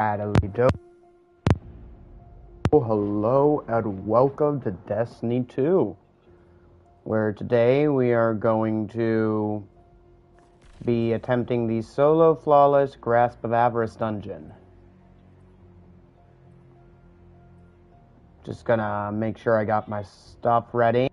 Adelido. Hello and welcome to Destiny 2, where today we are going to be attempting the solo flawless Grasp of Avarice dungeon. Just gonna make sure I got my stuff ready.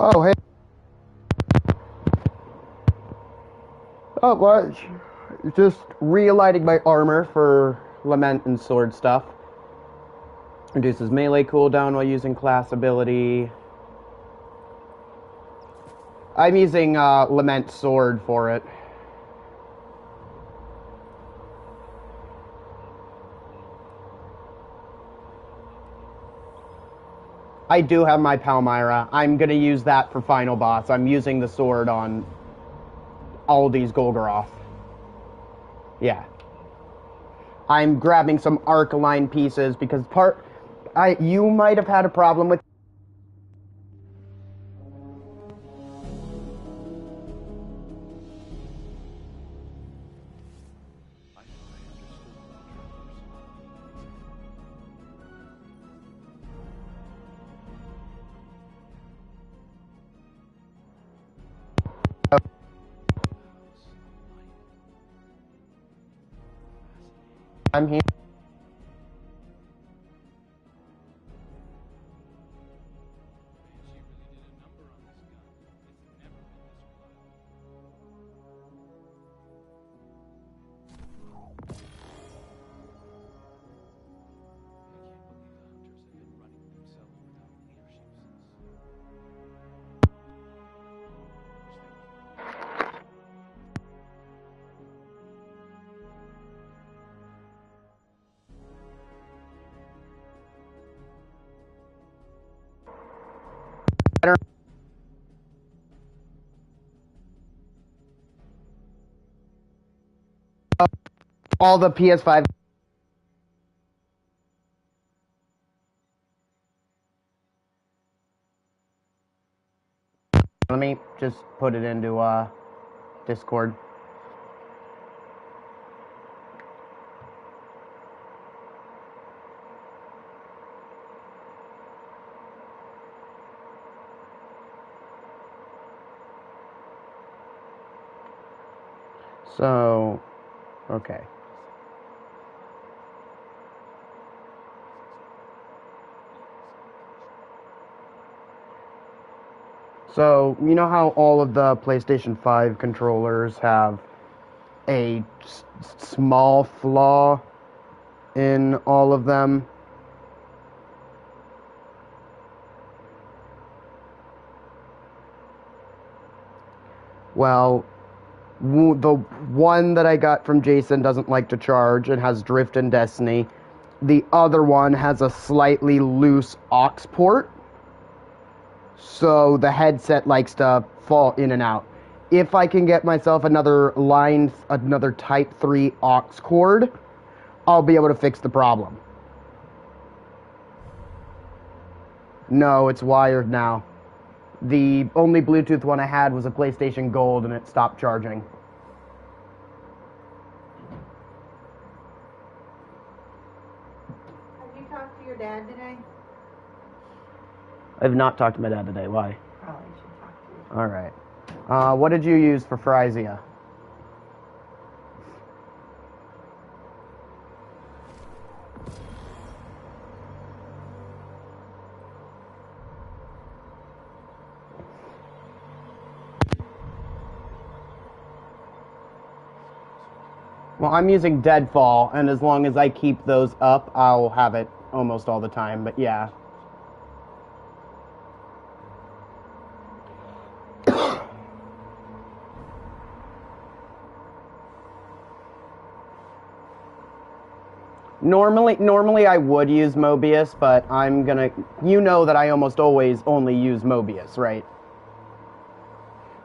Oh, hey. Oh, what? Just relighting my armor for Lament and sword stuff. Reduces melee cooldown while using class ability. I'm using Lament sword for it. I do have my Palmyra. I'm gonna use that for final boss. I'm using the sword on Aldi's Golgoroth. Yeah. I'm grabbing some Arcaline pieces because you might have had a problem with. I'm here. all the PS5. Let me just put it into Discord. So, okay. So, you know how all of the PlayStation 5 controllers have a small flaw in all of them? Well, the one that I got from Jason doesn't like to charge. It has drift and Destiny. The other one has a slightly loose aux port, so the headset likes to fall in and out. If I can get myself another Type 3 aux cord, I'll be able to fix the problem. No, it's wired now. The only Bluetooth one I had was a PlayStation Gold, and it stopped charging. Have you talked to your dad today? I have not talked to my dad today. Why? Probably should talk to you. Alright. What did you use for Frisia? Well, I'm using Deadfall, and as long as I keep those up, I'll have it almost all the time, but yeah. Normally I would use Mobius, but I'm gonna... You know that I almost always only use Mobius, right?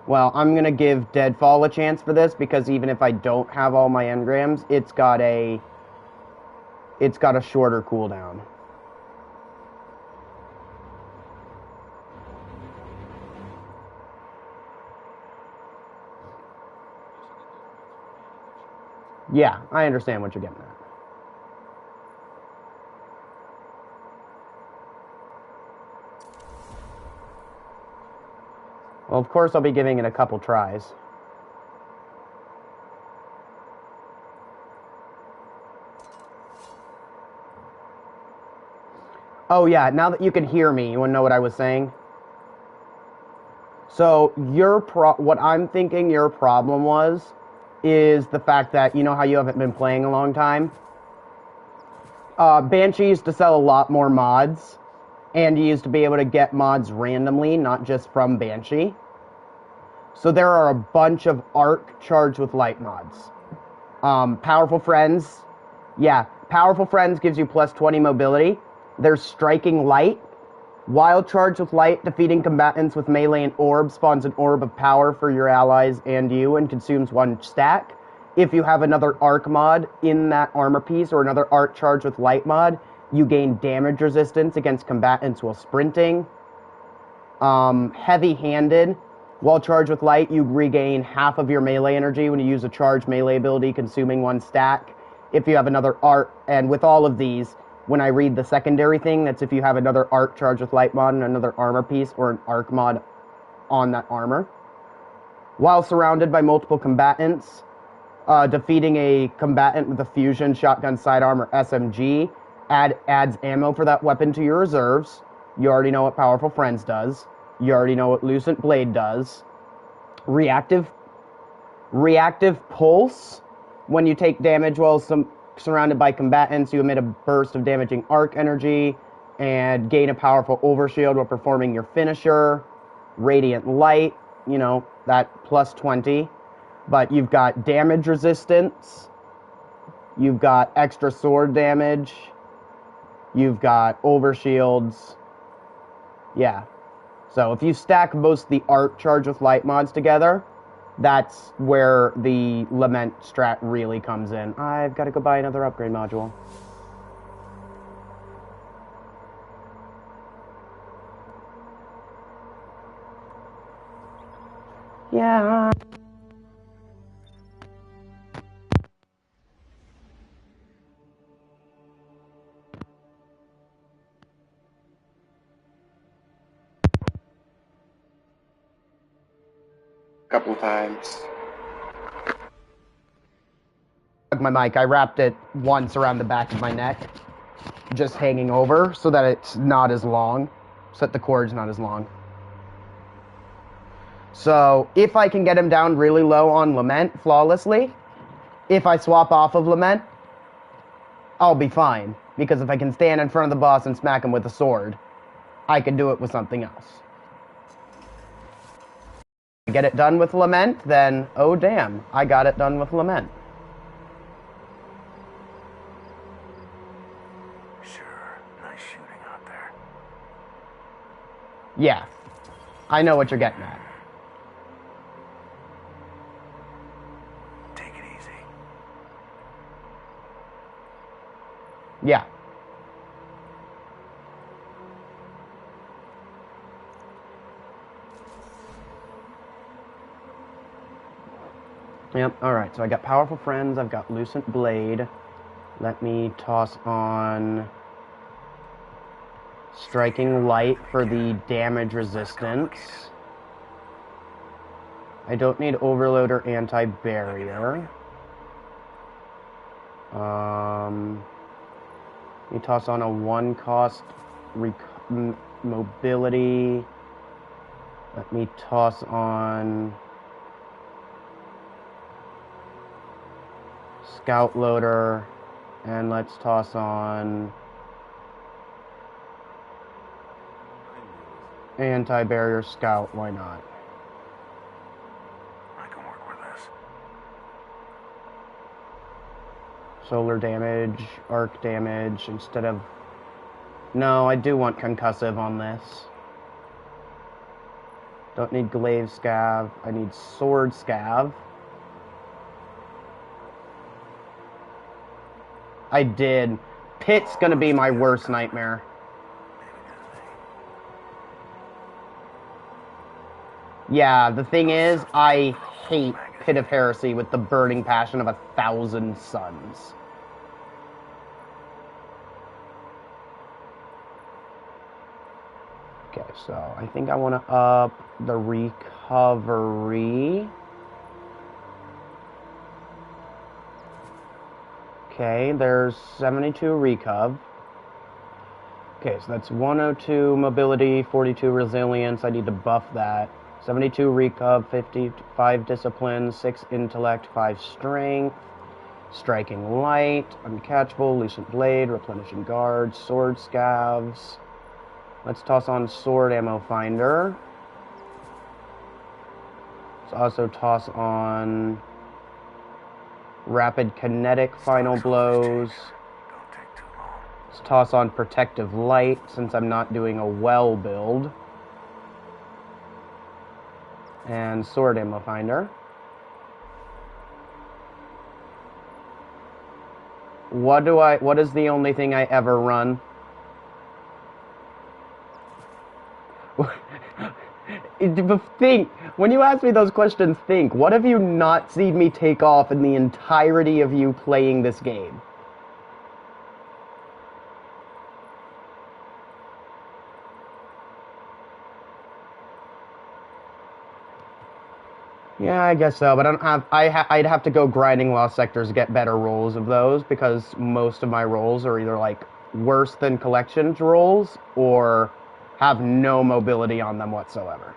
Well, I'm gonna give Deadfall a chance for this, because even if I don't have all my engrams, it's got a shorter cooldown. Yeah, I understand what you're getting at. Well, of course I'll be giving it a couple tries. Oh yeah, now that you can hear me, you want to know what I was saying? So, what I'm thinking your problem is the fact that, you know how you haven't been playing a long time? Banshee used to sell a lot more mods, and you used to be able to get mods randomly, not just from Banshee. So there are a bunch of Arc charged with light mods. Powerful Friends. Yeah, Powerful Friends gives you plus 20 mobility. There's Striking Light. While charged with light, defeating combatants with melee and orb spawns an orb of power for your allies and you and consumes 1 stack. If you have another Arc mod in that armor piece or another Arc charged with light mod, you gain damage resistance against combatants while sprinting. Heavy-handed. While charged with light, you regain half of your melee energy when you use a charged melee ability, consuming 1 stack. If you have another Arc, and with all of these, when I read the secondary thing, that's if you have another Arc charged with light mod and another armor piece or an Arc mod on that armor. While surrounded by multiple combatants, defeating a combatant with a fusion, shotgun, sidearm, or SMG adds ammo for that weapon to your reserves. You already know what Powerful Friends does. You already know what Lucent Blade does. Reactive Pulse. When you take damage while surrounded by combatants, you emit a burst of damaging arc energy and gain a powerful overshield while performing your finisher. Radiant Light, you know, that plus 20. But you've got damage resistance. You've got extra sword damage. You've got overshields. Yeah. So if you stack most of the Arc charged with light mods together, That's where the Lament strat really comes in. I've got to go buy another upgrade module. Yeah. Couple times. My mic, I wrapped it once around the back of my neck, just hanging over so that it's not as long, so that the cord's not as long. So if I can get him down really low on Lament flawlessly, if I swap off of Lament, I'll be fine. Because if I can stand in front of the boss and smack him with a sword, I can do it with something else. Get it done with Lament, then, oh damn, I got it done with Lament. Sure, nice shooting out there. Yeah, I know what you're getting at. Take it easy. Yeah. Yep, alright, so I got Powerful Friends, I've got Lucent Blade. Let me toss on Striking Light for the damage resistance. I don't need Overload or Anti-Barrier. Let me toss on a 1-cost mobility. Let me toss on Scout Loader, and let's toss on Anti-Barrier Scout, why not? I can work with this. Solar damage, arc damage, instead of... No, I do want Concussive on this. Don't need Glaive Scav, I need Sword Scav. I did. Pit's gonna be my worst nightmare. Yeah, the thing is, I hate Pit of Heresy with the burning passion of 1,000 suns. Okay, so I think I want to up the recovery. Okay, there's 72 recov. Okay, so that's 102 mobility, 42 resilience. I need to buff that. 72 recov, 55 discipline, 6 intellect, 5 strength. Striking Light, Uncatchable, Lucent Blade, Replenishing Guard, Sword Scavs. Let's toss on Sword Ammo Finder. Let's also toss on Rapid Kinetic Final Blows. Don't take too long. Let's toss on Protective Light since I'm not doing a well build. And Sword Ammo Finder. What is the only thing I ever run? Think, when you ask me those questions, think, what have you not seen me take off in the entirety of you playing this game? Yeah, I guess so, but I don't have. I'd have to go grinding Lost Sectors to get better rolls of those because most of my rolls are either like worse than Collections rolls or have no mobility on them whatsoever.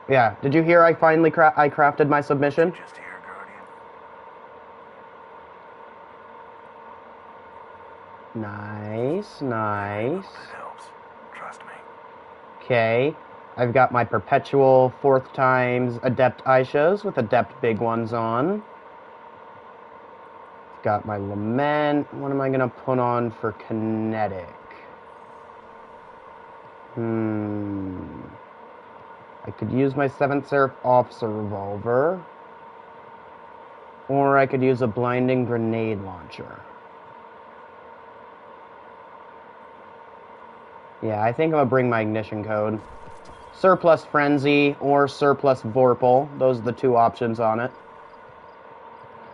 Yeah, did you hear I finally I crafted my submission? Just here, Guardian. Nice, nice. It helps. Trust me. Okay, I've got my perpetual 4th times Adept Aishas with Adept Big Ones on. Got my Lament. What am I gonna put on for kinetic? I could use my 7th Seraph Officer Revolver. Or I could use a blinding grenade launcher. Yeah, I think I'm gonna bring my ignition code. Surplus Frenzy or Surplus Vorpal. Those are the 2 options on it.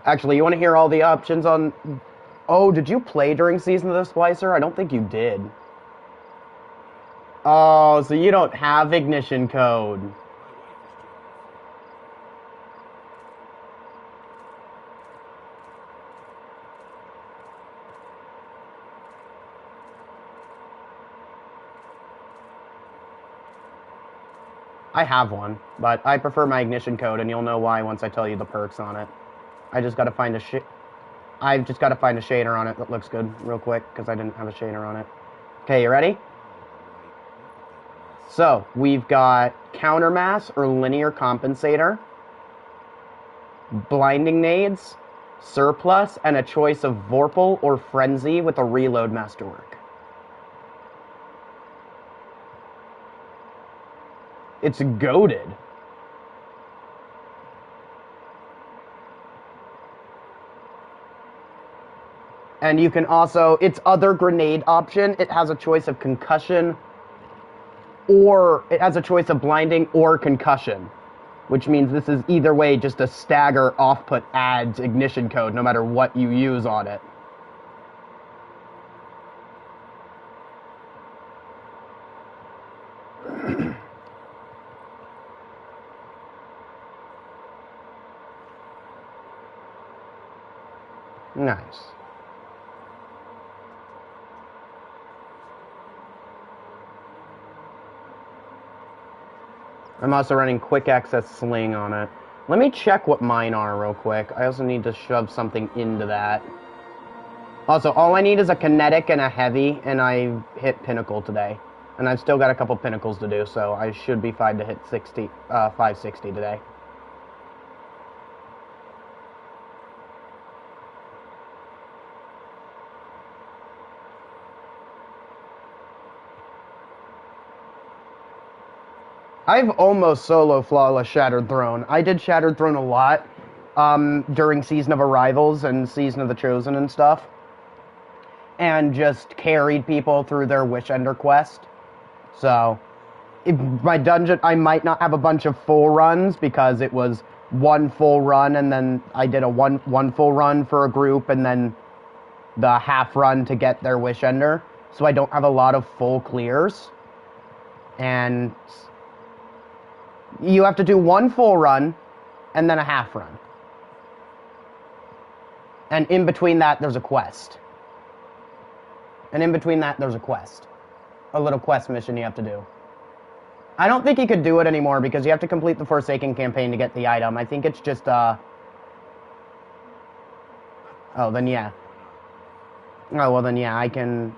Actually, you want to hear all the options on... Oh, did you play during Season of the Splicer? I don't think you did. Oh, so you don't have ignition code. I have one, but I prefer my ignition code, and you'll know why once I tell you the perks on it. I just gotta find a I've just gotta find a shader on it that looks good real quick, because I didn't have a shader on it. Okay, you ready? So, we've got Countermass or Linear Compensator, Blinding Nades, Surplus, and a choice of Vorpal or Frenzy with a Reload Masterwork. It's goated. And you can also, its other grenade option, it has a choice of concussion, or it has a choice of blinding or concussion, which means this is either way just a stagger off-put adds ignition code no matter what you use on it. Nice. I'm also running quick access sling on it. Let me check what mine are real quick. I also need to shove something into that. Also, all I need is a kinetic and a heavy, and I hit pinnacle today. And I've still got a couple pinnacles to do, so I should be fine to hit 560 today. I've almost solo flawless Shattered Throne. I did Shattered Throne a lot during Season of Arrivals and Season of the Chosen and stuff. And just carried people through their Wishender quest. So, if my dungeon, I might not have a bunch of full runs because it was one full run and then I did a one full run for a group and then the half run to get their Wishender. So I don't have a lot of full clears. And you have to do one full run and then a half run. And in between that, there's a quest. And in between that, there's a quest. A little quest mission you have to do. I don't think you could do it anymore because you have to complete the Forsaken campaign to get the item. I think it's just, Oh, then yeah. Oh, well then yeah, I can,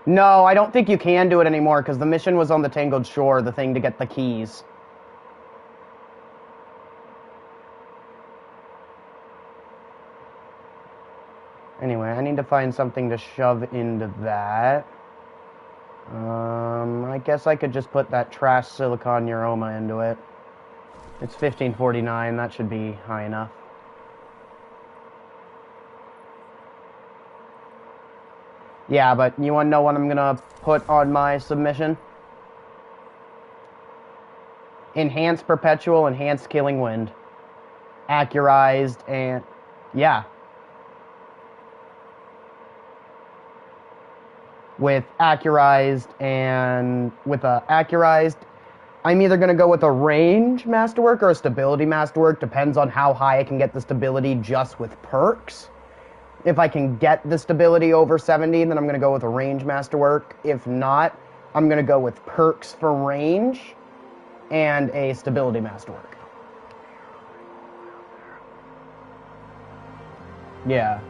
No, I don't think you can do it anymore because the mission was on the Tangled Shore, the thing to get the keys. Anyway, I need to find something to shove into that. I guess I could just put that trash silicon neuroma into it. It's 1549, that should be high enough. Yeah, but you want to know what I'm gonna put on my submission? Enhanced Perpetual, Enhanced Killing Wind. Accurized, and... yeah. With Accurized, and... with a Accurized, I'm either gonna go with a Range Masterwork or a Stability Masterwork, depends on how high I can get the stability just with perks. If I can get the stability over 70, then I'm going to go with a range masterwork. If not, I'm going to go with perks for range and a stability masterwork. Yeah.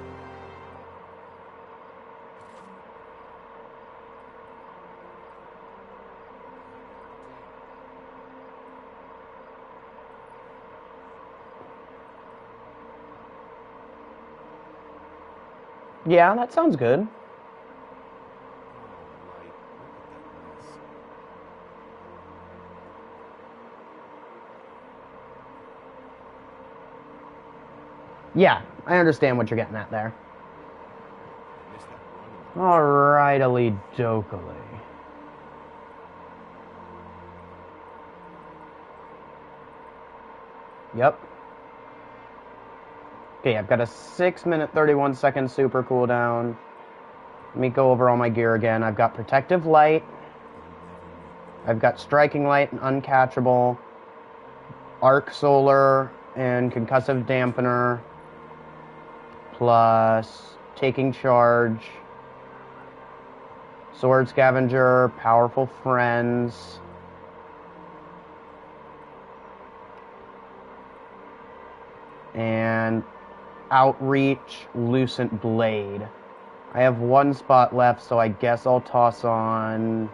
Yeah, that sounds good. Yeah, I understand what you're getting at there. Alrightly dokily. Yep. Okay, I've got a 6-minute 31-second super cooldown. Let me go over all my gear again. I've got Protective Light. I've got Striking Light and Uncatchable. Arc Solar and Concussive Dampener. Plus Taking Charge. Sword Scavenger. Powerful Friends. And Outreach, Lucent Blade. I have one spot left, so I guess I'll toss on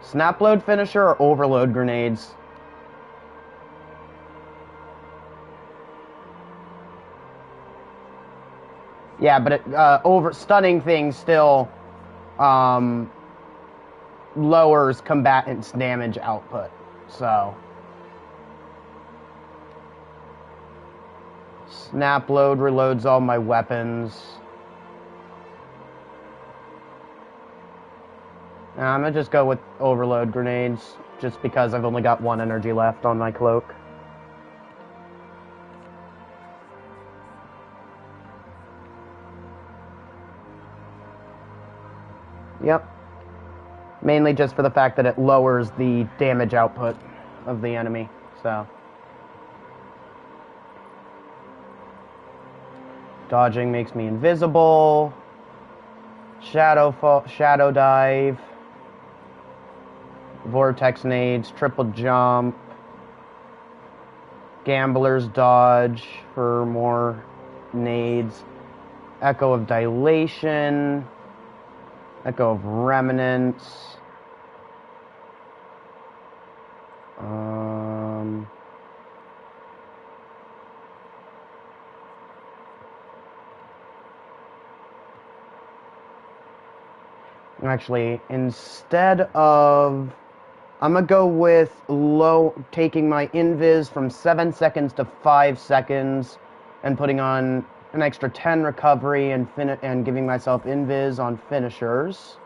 Snapload Finisher or Overload Grenades. Yeah, but it, stunning things still lowers combatant's damage output, so Snapload reloads all my weapons. I'm gonna just go with Overload Grenades, just because I've only got one energy left on my cloak. Yep. Mainly just for the fact that it lowers the damage output of the enemy, so. Dodging makes me invisible. Shadow Dive. Vortex Nades, Triple Jump. Gambler's Dodge for more nades. Echo of Dilation. Echo of Remnants. Actually, instead of... I'm going to go with taking my invis from 7 seconds to 5 seconds and putting on an extra 10 recovery and giving myself invis on finishers.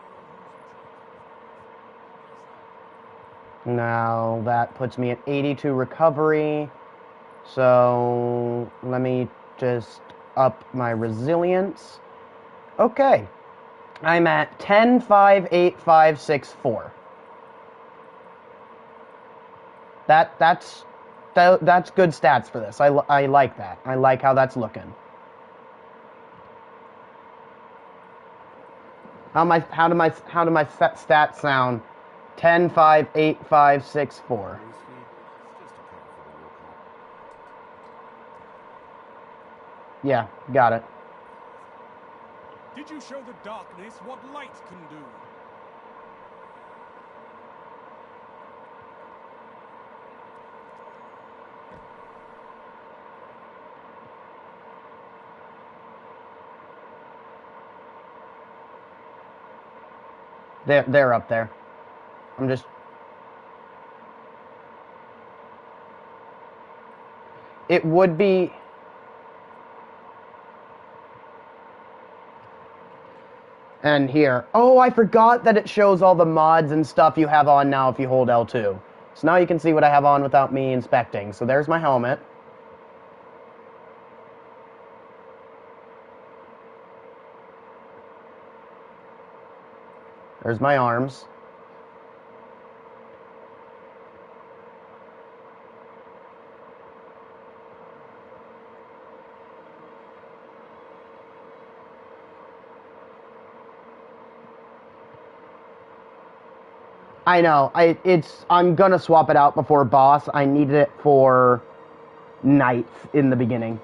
Now that puts me at 82 recovery. So let me just up my resilience. Okay. I'm at 10, 5, 8, 5, 6, 4. That's good stats for this. I like that. I like how that's looking. How do my stats sound? 10, 5, 8, 5, 6, 4. Yeah, got it. Did you show the darkness what light can do? They're up there. I'm just... It would be... And here. Oh, I forgot that it shows all the mods and stuff you have on now if you hold L2. So now you can see what I have on without me inspecting. So there's my helmet. There's my arms. I know. I'm gonna swap it out before boss. I needed it for night in the beginning.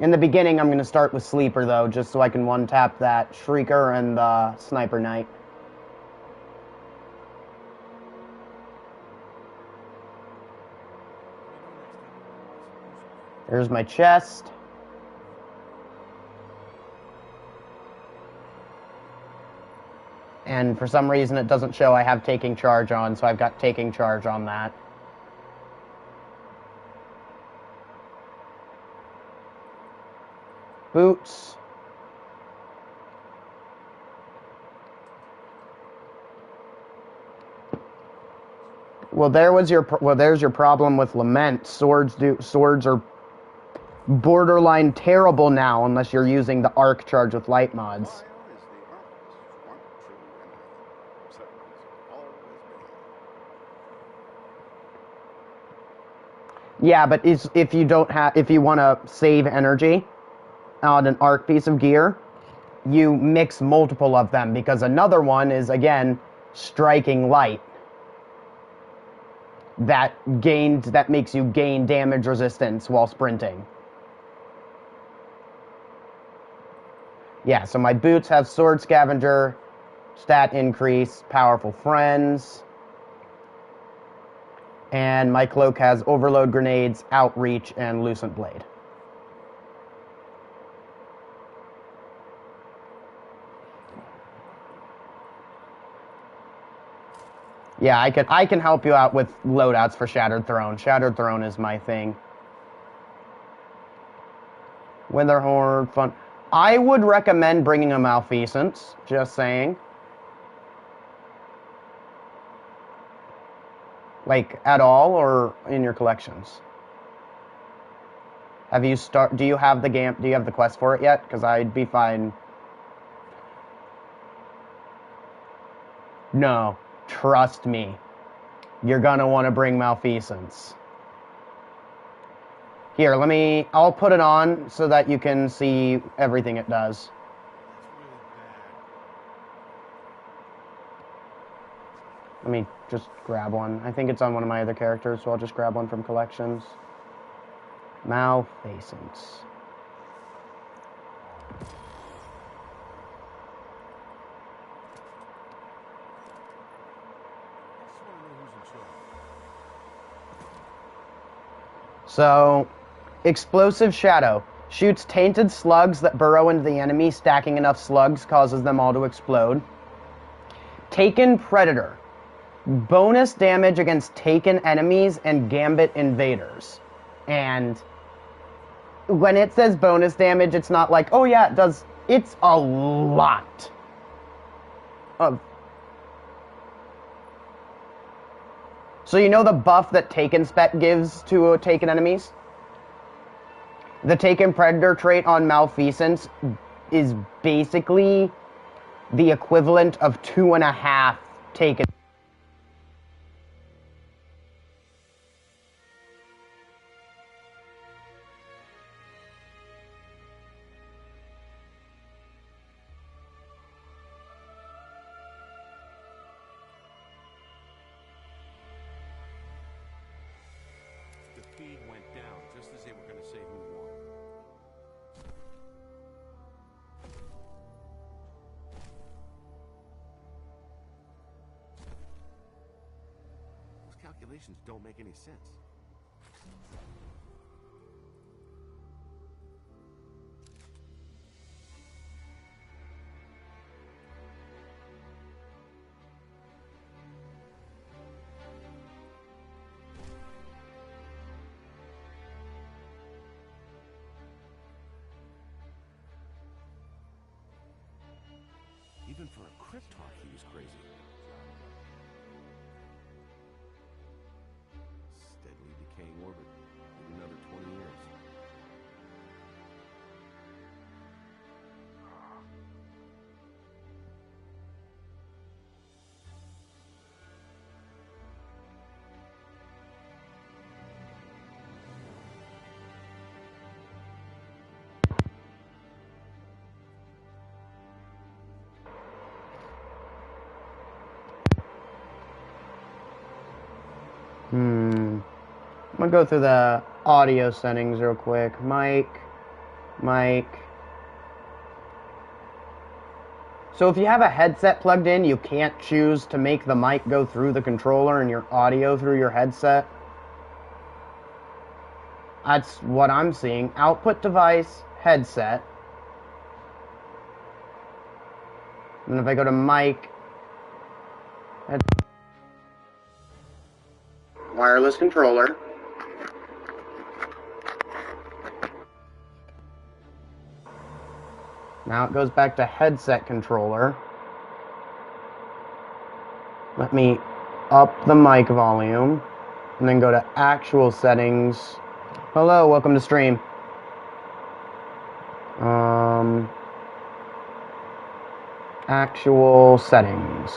In the beginning, I'm gonna start with Sleeper though, just so I can one-tap that Shrieker and the Sniper Knight. There's my chest. And for some reason it doesn't show I have taking charge on, so I've got taking charge on that. Boots. Well, there's your problem with Lament. Swords are borderline terrible now unless you're using the arc charge with light mods. Yeah, but if you want to save energy on an arc piece of gear, you mix multiple of them, because another one is, again, striking light. That makes you gain damage resistance while sprinting. Yeah, so my boots have Sword Scavenger, stat increase, Powerful Friends, and my cloak has Overload Grenades, Outreach, and Lucent Blade. Yeah, I can help you out with loadouts for Shattered Throne. Shattered Throne is my thing. Witherhorde, fun. I would recommend bringing a Malfeasance, just saying. Like, at all, or in your collections? Do you have the quest for it yet? Because I'd be fine. No, trust me. You're gonna want to bring Malfeasance. Here, I'll put it on so that you can see everything it does. Let me just grab one. I think it's on one of my other characters, so I'll just grab one from collections. Malfeasance. So, Explosive Shadow. Shoots tainted slugs that burrow into the enemy. Stacking enough slugs causes them all to explode. Taken Predator. Bonus damage against taken enemies and Gambit invaders. And when it says bonus damage, it's not like, oh yeah, it does. It's a lot of... So you know the buff that Taken Spec gives to taken enemies? The Taken Predator trait on Malfeasance is basically the equivalent of 2.5 Taken. The feed went down just as they were going to say who won. Those calculations don't make any sense. Even for a Cryptarch, he was crazy. Steadily decaying orbit. Maybe another 20 years. I'm gonna go through the audio settings real quick. Mic. So if you have a headset plugged in, you can't choose to make the mic go through the controller and your audio through your headset. That's what I'm seeing. Output device, headset. And if I go to mic, Wireless controller. Now it goes back to headset controller. Let me up the mic volume and then go to actual settings. Hello, welcome to stream. Actual settings.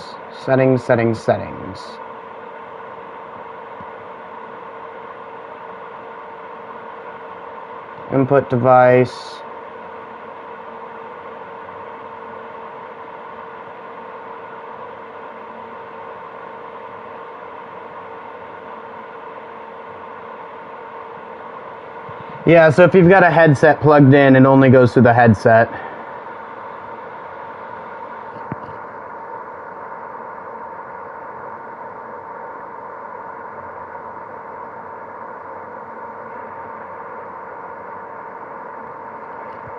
Settings. Input device. Yeah, so if you've got a headset plugged in, it only goes through the headset.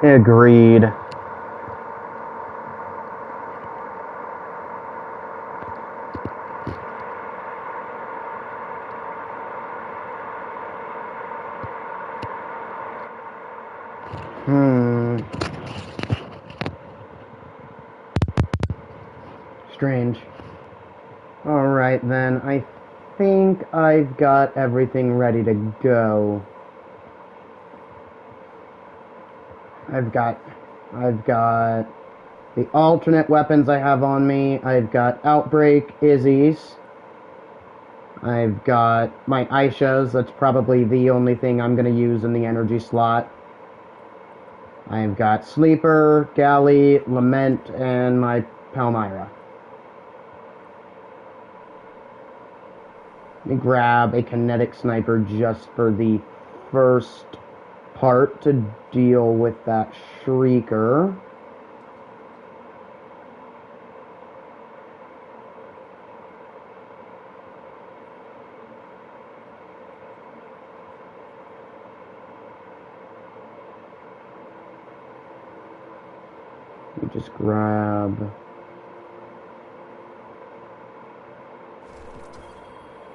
Agreed. Strange. Alright then, I think I've got everything ready to go. I've got the alternate weapons I have on me. I've got Outbreak, Izzy's. I've got my Aishas. That's probably the only thing I'm going to use in the energy slot. I've got Sleeper, Galley, Lament, and my Palmyra. Let me grab a kinetic sniper just for the first part to deal with that Shrieker. Let me just grab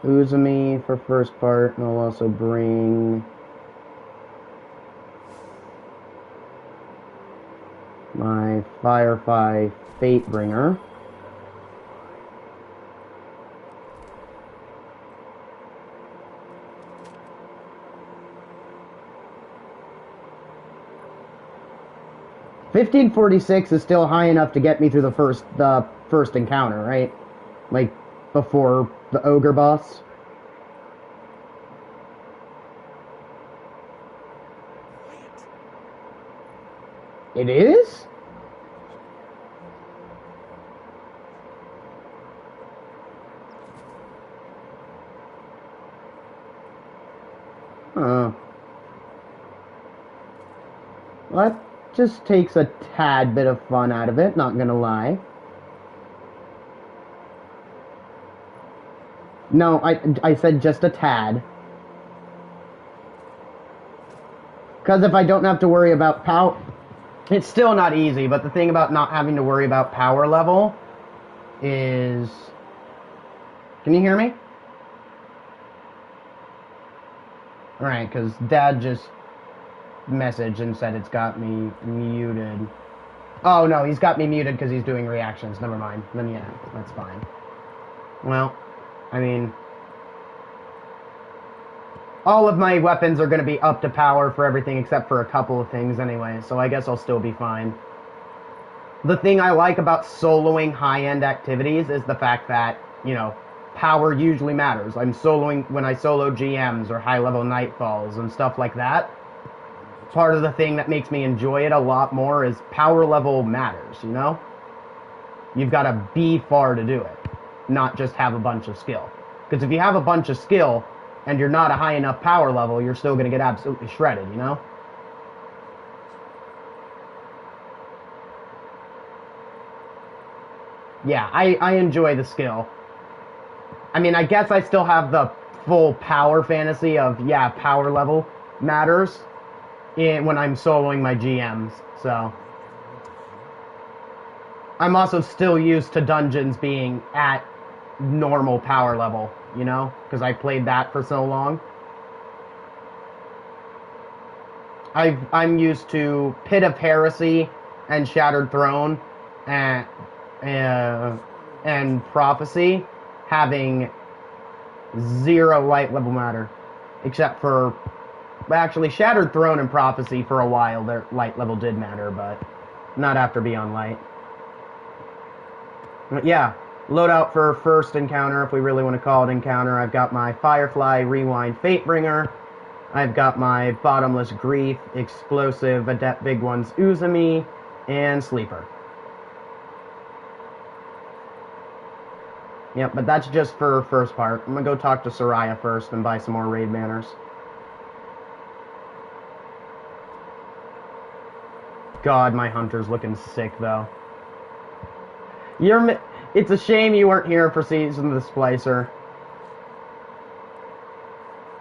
Uzumi for first part, and I'll also bring my Firefly Fatebringer. $1546 is still high enough to get me through the first encounter, right? Like before the ogre boss. It is? Huh. Well, that just takes a tad bit of fun out of it, not gonna lie. No, I said just a tad. Because if I don't have to worry about power... It's still not easy, but the thing about not having to worry about power level is... Can you hear me? Alright, because Dad just messaged and said it's got me muted. Oh, no, he's got me muted because he's doing reactions. Never mind. Then, yeah, that's fine. Well, I mean... all of my weapons are going to be up to power for everything except for a couple of things anyway, so I guess I'll still be fine. The thing I like about soloing high-end activities is the fact that, you know, power usually matters. I'm soloing when I solo GMs or high-level Nightfalls and stuff like that. Part of the thing that makes me enjoy it a lot more is power level matters, you know? You've got to be far to do it, not just have a bunch of skill. Because if you have a bunch of skill and you're not a high enough power level, you're still going to get absolutely shredded, you know? Yeah, I enjoy the skill. I mean, I guess I still have the full power fantasy of, yeah, power level matters when I'm soloing my GMs, so... I'm also still used to dungeons being at normal power level, you know? Because I played that for so long. I'm used to Pit of Heresy and Shattered Throne and Prophecy having 0 light level matter. Except for... Actually, Shattered Throne and Prophecy for a while, their light level did matter, but not after Beyond Light. But yeah, loadout for first encounter, if we really want to call it encounter. I've got my Firefly Rewind Fatebringer. I've got my Bottomless Grief, Explosive, Adept Big Ones Uzumi, and Sleeper. Yep, but that's just for first part. I'm gonna go talk to Soraya first and buy some more raid banners. God, my hunter's looking sick, though. It's a shame you weren't here for Season of the Splicer.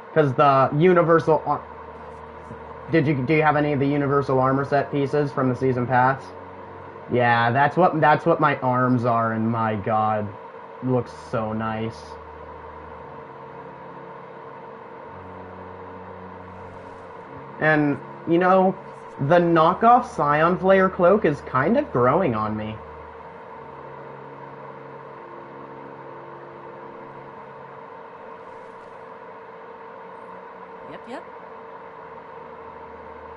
Because the Universal... Do you have any of the Universal Armor set pieces from the Season Pass? Yeah, that's what my arms are, and my God, looks so nice. And, you know, the knockoff Scion Flayer cloak is kind of growing on me. Yep.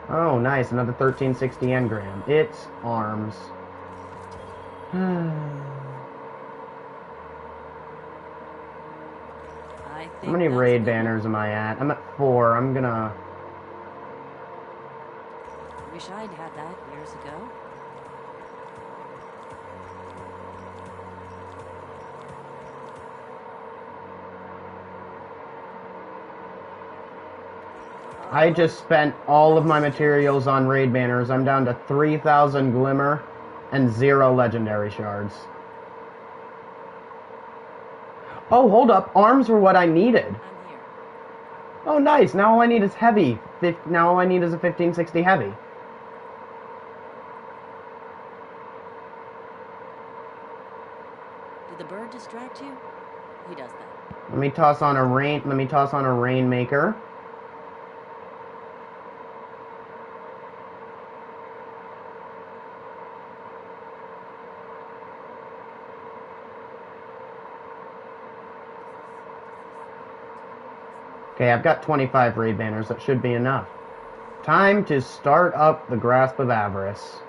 Oh, nice. Another 1360 engram. It's arms. How many raid banners am I at? I'm at 4. I'm gonna... Wish I'd had that years ago. I just spent all of my materials on raid banners. I'm down to 3,000 glimmer and 0 legendary shards. Oh, hold up. Arms were what I needed. I'm here. Oh, nice. Now all I need is heavy. Now all I need is a 1560 heavy. Did the bird distract you? He does that. Let me toss on a rainmaker. Okay, I've got 25 raid banners. That should be enough. Time to start up the Grasp of Avarice.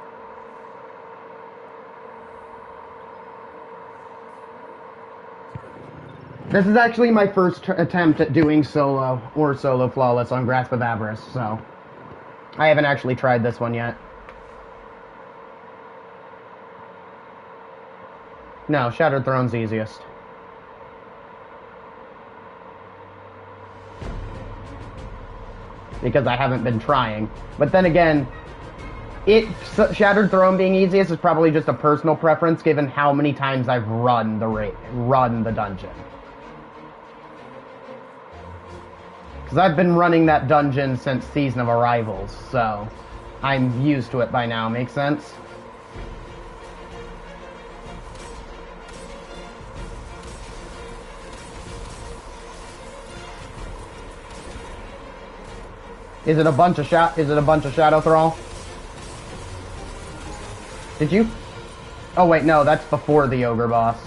This is actually my first attempt at doing solo flawless on Grasp of Avarice, so I haven't actually tried this one yet. No, Shattered Throne's easiest. Because I haven't been trying. But then again, Shattered Throne being easiest is probably just a personal preference given how many times I've run the dungeon. Because I've been running that dungeon since Season of Arrivals, so I'm used to it by now. Make sense? Is it a bunch of Shadow Thrall? Did you? Oh wait, no, that's before the Ogre boss.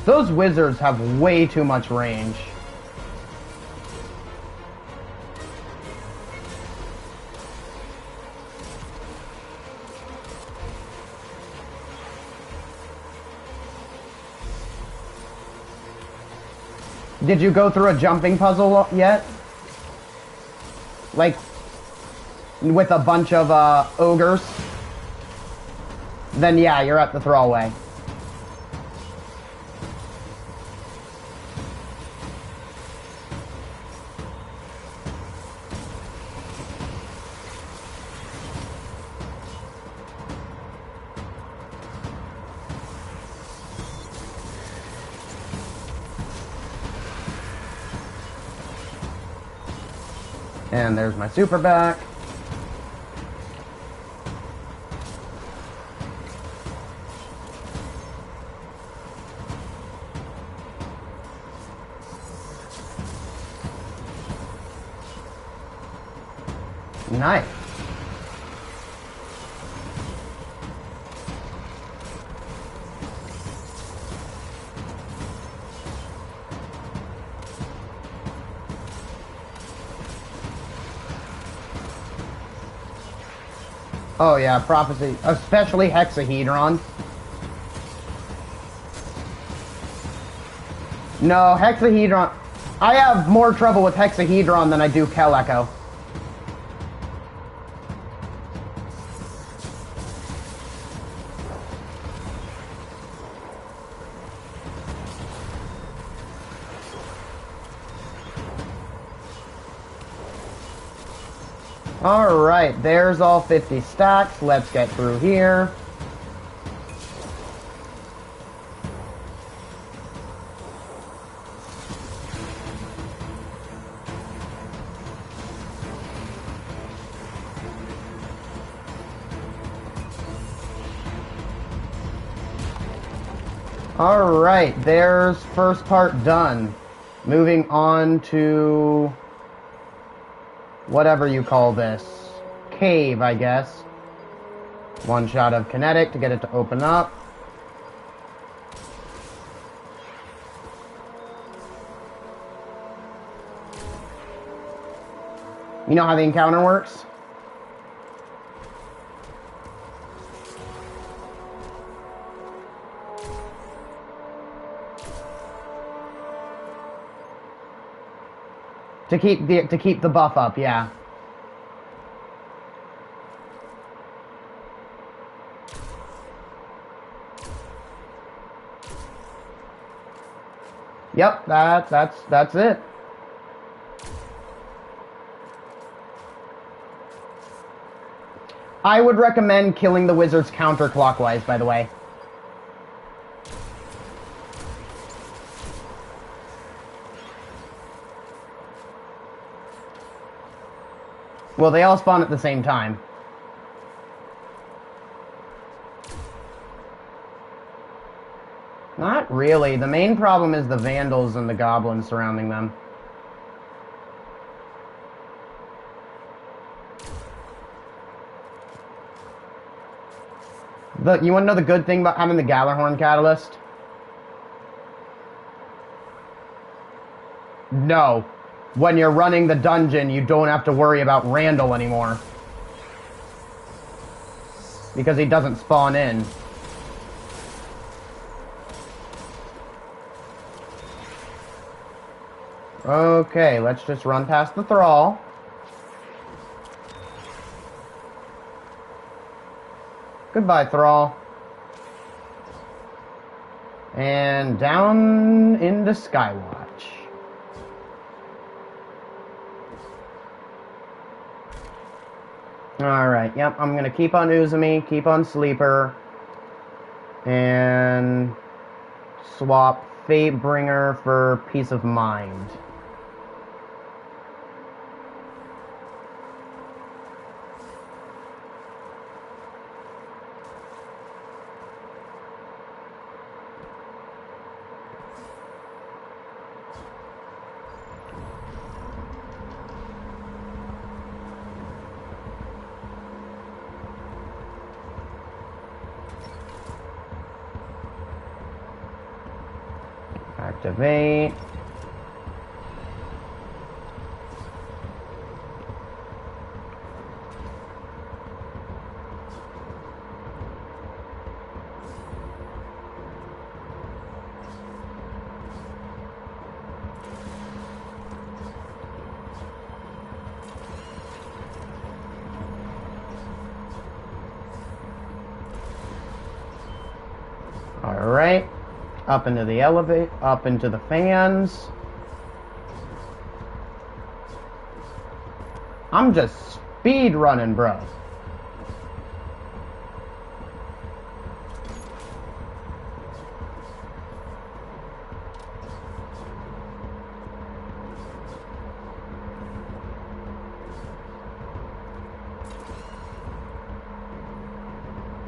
Those wizards have way too much range. Did you go through a jumping puzzle yet? Like, with a bunch of, ogres? Then yeah, you're at the throwaway. And there's my super back. Nice. Oh yeah, prophecy, especially hexahedron. No, hexahedron. I have more trouble with hexahedron than I do Kel Echo. Alright, there's all 50 stacks. Let's get through here. Alright, there's first part done. Moving on to whatever you call this. Cave, I guess. One shot of kinetic to get it to open up. You know how the encounter works? To keep the buff up, yeah. Yep, that's it. I would recommend killing the wizards counterclockwise, by the way. Well, they all spawn at the same time. Not really. The main problem is the vandals and the goblins surrounding them. You want to know the good thing about having the Gallarhorn Catalyst? No. When you're running the dungeon, you don't have to worry about Randall anymore. Because he doesn't spawn in. Okay, let's just run past the Thrall. Goodbye, Thrall. And down into Skywatch. Alright, yep, I'm gonna keep on Uzumi, keep on Sleeper, and swap Fatebringer for Peace of Mind. Activate. All right. Up into the elevate, up into the fans. I'm just speed running, bro.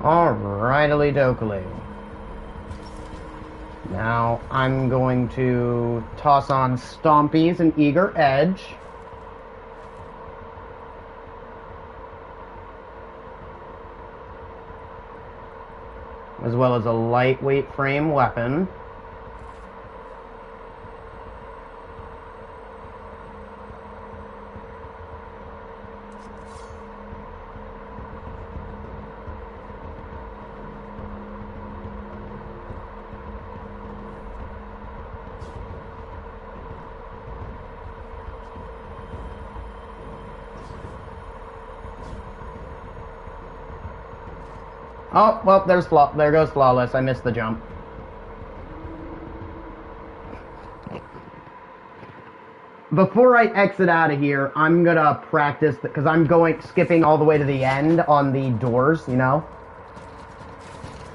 Alrightly dokily. Now, I'm going to toss on Stompies and Eager Edge. as well as a lightweight frame weapon. Oh, well, there goes Flawless. I missed the jump. Before I exit out of here, I'm gonna practice, because I'm skipping all the way to the end on the doors, you know?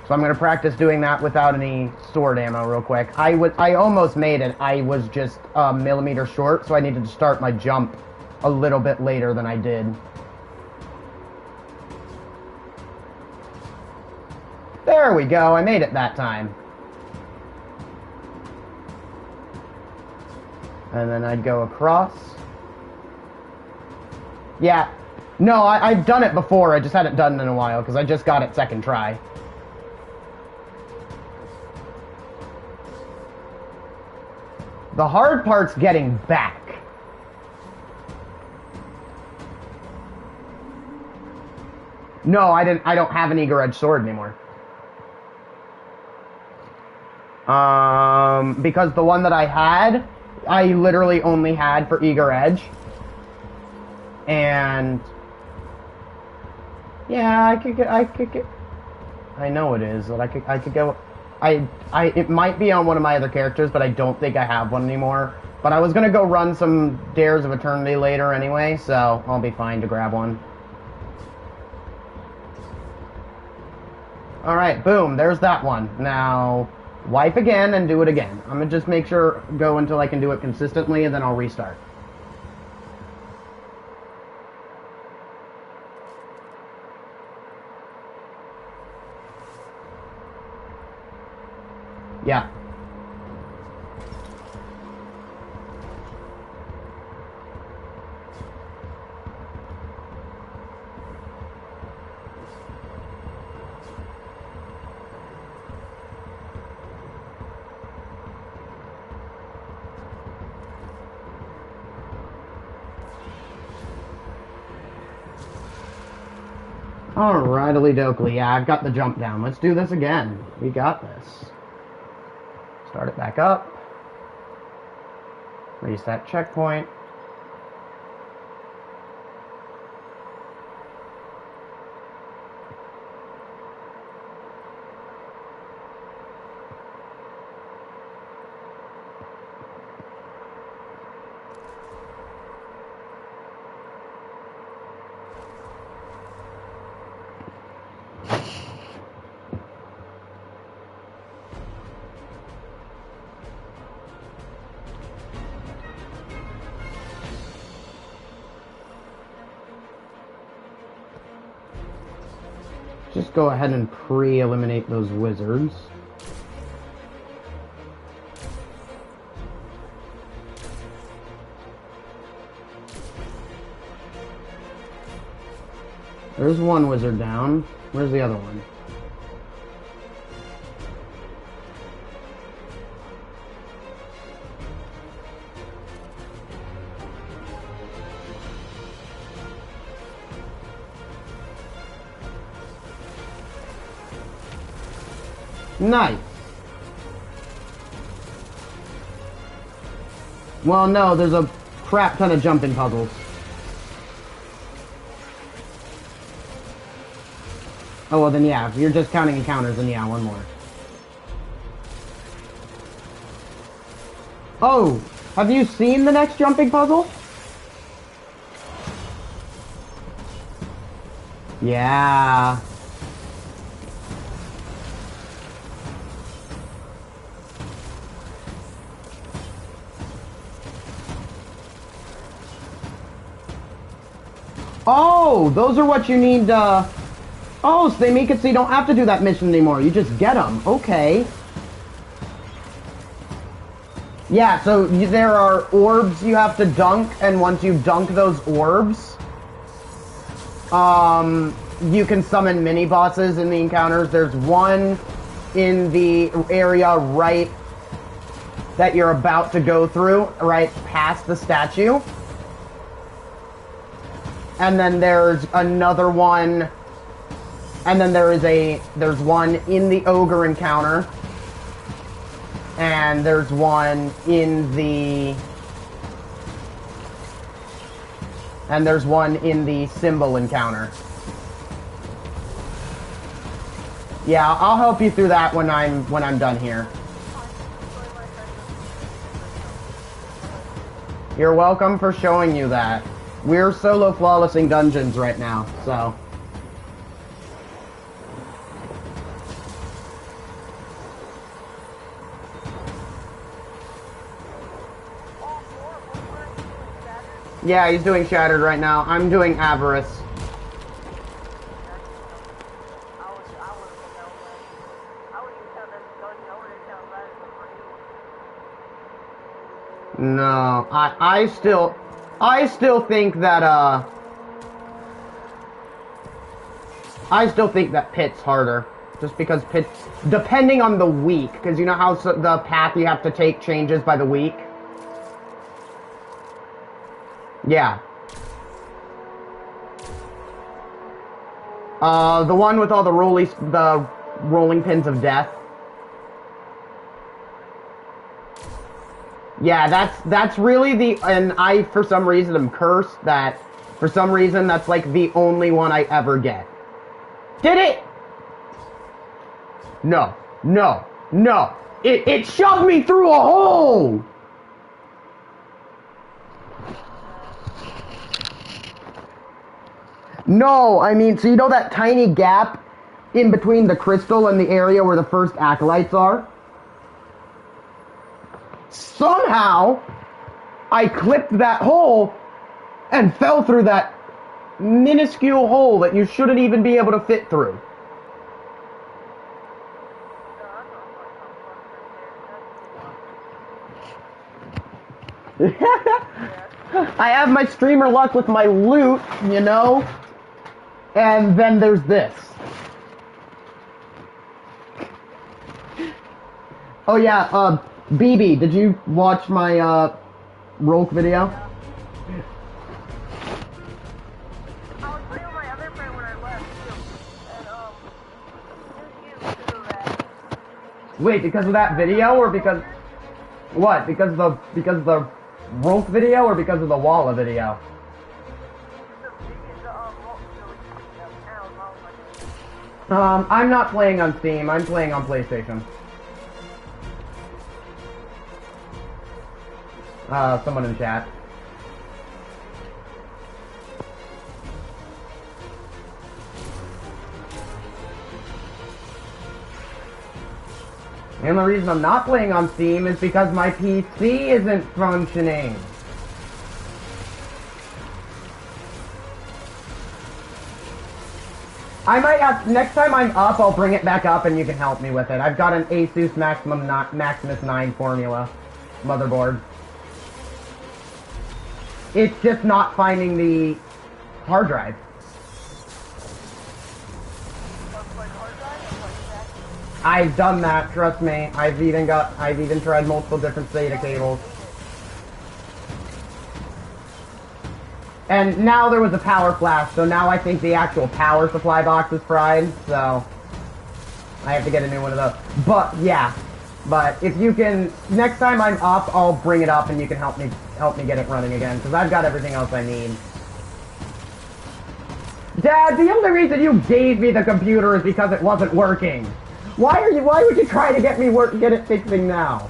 So I'm gonna practice doing that without any sword ammo real quick. I almost made it. I was just a millimeter short, so I needed to start my jump a little bit later than I did. There we go, I made it that time. And then I'd go across. Yeah. No, I've done it before, I just hadn't done it in a while, because I just got it second try. The hard part's getting back. No, I don't have an eager edge sword anymore. Because the one that I had, I literally only had for eager edge. And yeah, I could get I know it is, but I could go it might be on one of my other characters, but I don't think I have one anymore. But I was gonna go run some Dares of Eternity later anyway, so I'll be fine to grab one. Alright, boom, there's that one. Now, wipe again and do it again. I'm gonna just make sure, go until I can do it consistently, and then I'll restart. Yeah. Alrighty dokely, yeah, I've got the jump down. Let's do this again. We got this. Start it back up. Reset checkpoint. Just go ahead and pre-eliminate those wizards. There's one wizard down. Where's the other one? Nice. Well, no, there's a crap ton of jumping puzzles. Oh, well then yeah, if you're just counting encounters, then yeah, one more. Oh, have you seen the next jumping puzzle? Yeah. Oh, those are what you need, oh, so they make it so you don't have to do that mission anymore. You just get them. Okay. Yeah, so there are orbs you have to dunk, and once you dunk those orbs, you can summon mini-bosses in the encounters. There's one in the area right that you're about to go through, right past the statue. And then there's another one, and then there's one in the ogre encounter, and there's one in the symbol encounter. Yeah, I'll help you through that when I'm done here. You're welcome for showing you that. We're solo flawlessing dungeons right now, so. Yeah, he's doing Shattered right now. I'm doing Avarice. No, I still think that I still think that Pit's harder, just because Pit's, depending on the week, because you know how the path you have to take changes by the week. Yeah. The one with all the rolling pins of death. Yeah, that's really and I, for some reason, am cursed that, for some reason, that's like the only one I ever get. Did it? No. No. No. It shoved me through a hole! No, I mean, so you know that tiny gap in between the crystal and the area where the first acolytes are? Somehow, I clipped that hole and fell through that minuscule hole that you shouldn't even be able to fit through. I have my streamer luck with my loot, you know? And then there's this. Oh yeah, BB, did you watch my, Rolk video? I was playing with my other friend when I left, too. And, Wait, because of that video, or because... What? Because of the Rolk video, or because of the Walla video? I'm not playing on Steam, I'm playing on PlayStation. Someone in the chat. And the reason I'm not playing on Steam is because my PC isn't functioning. I might have, next time I'm up, I'll bring it back up and you can help me with it. I've got an Asus Maximus 9 formula motherboard. It's just not finding the hard drive. I've done that, trust me. I've even tried multiple different SATA cables. And now there was a power flash, so now I think the actual power supply box is fried, so I have to get a new one of those. But yeah, but if you can, next time I'm up, I'll bring it up and you can help me get it running again, because I've got everything else I need. Dad, the only reason you gave me the computer is because it wasn't working. Why would you try to get it fixing now?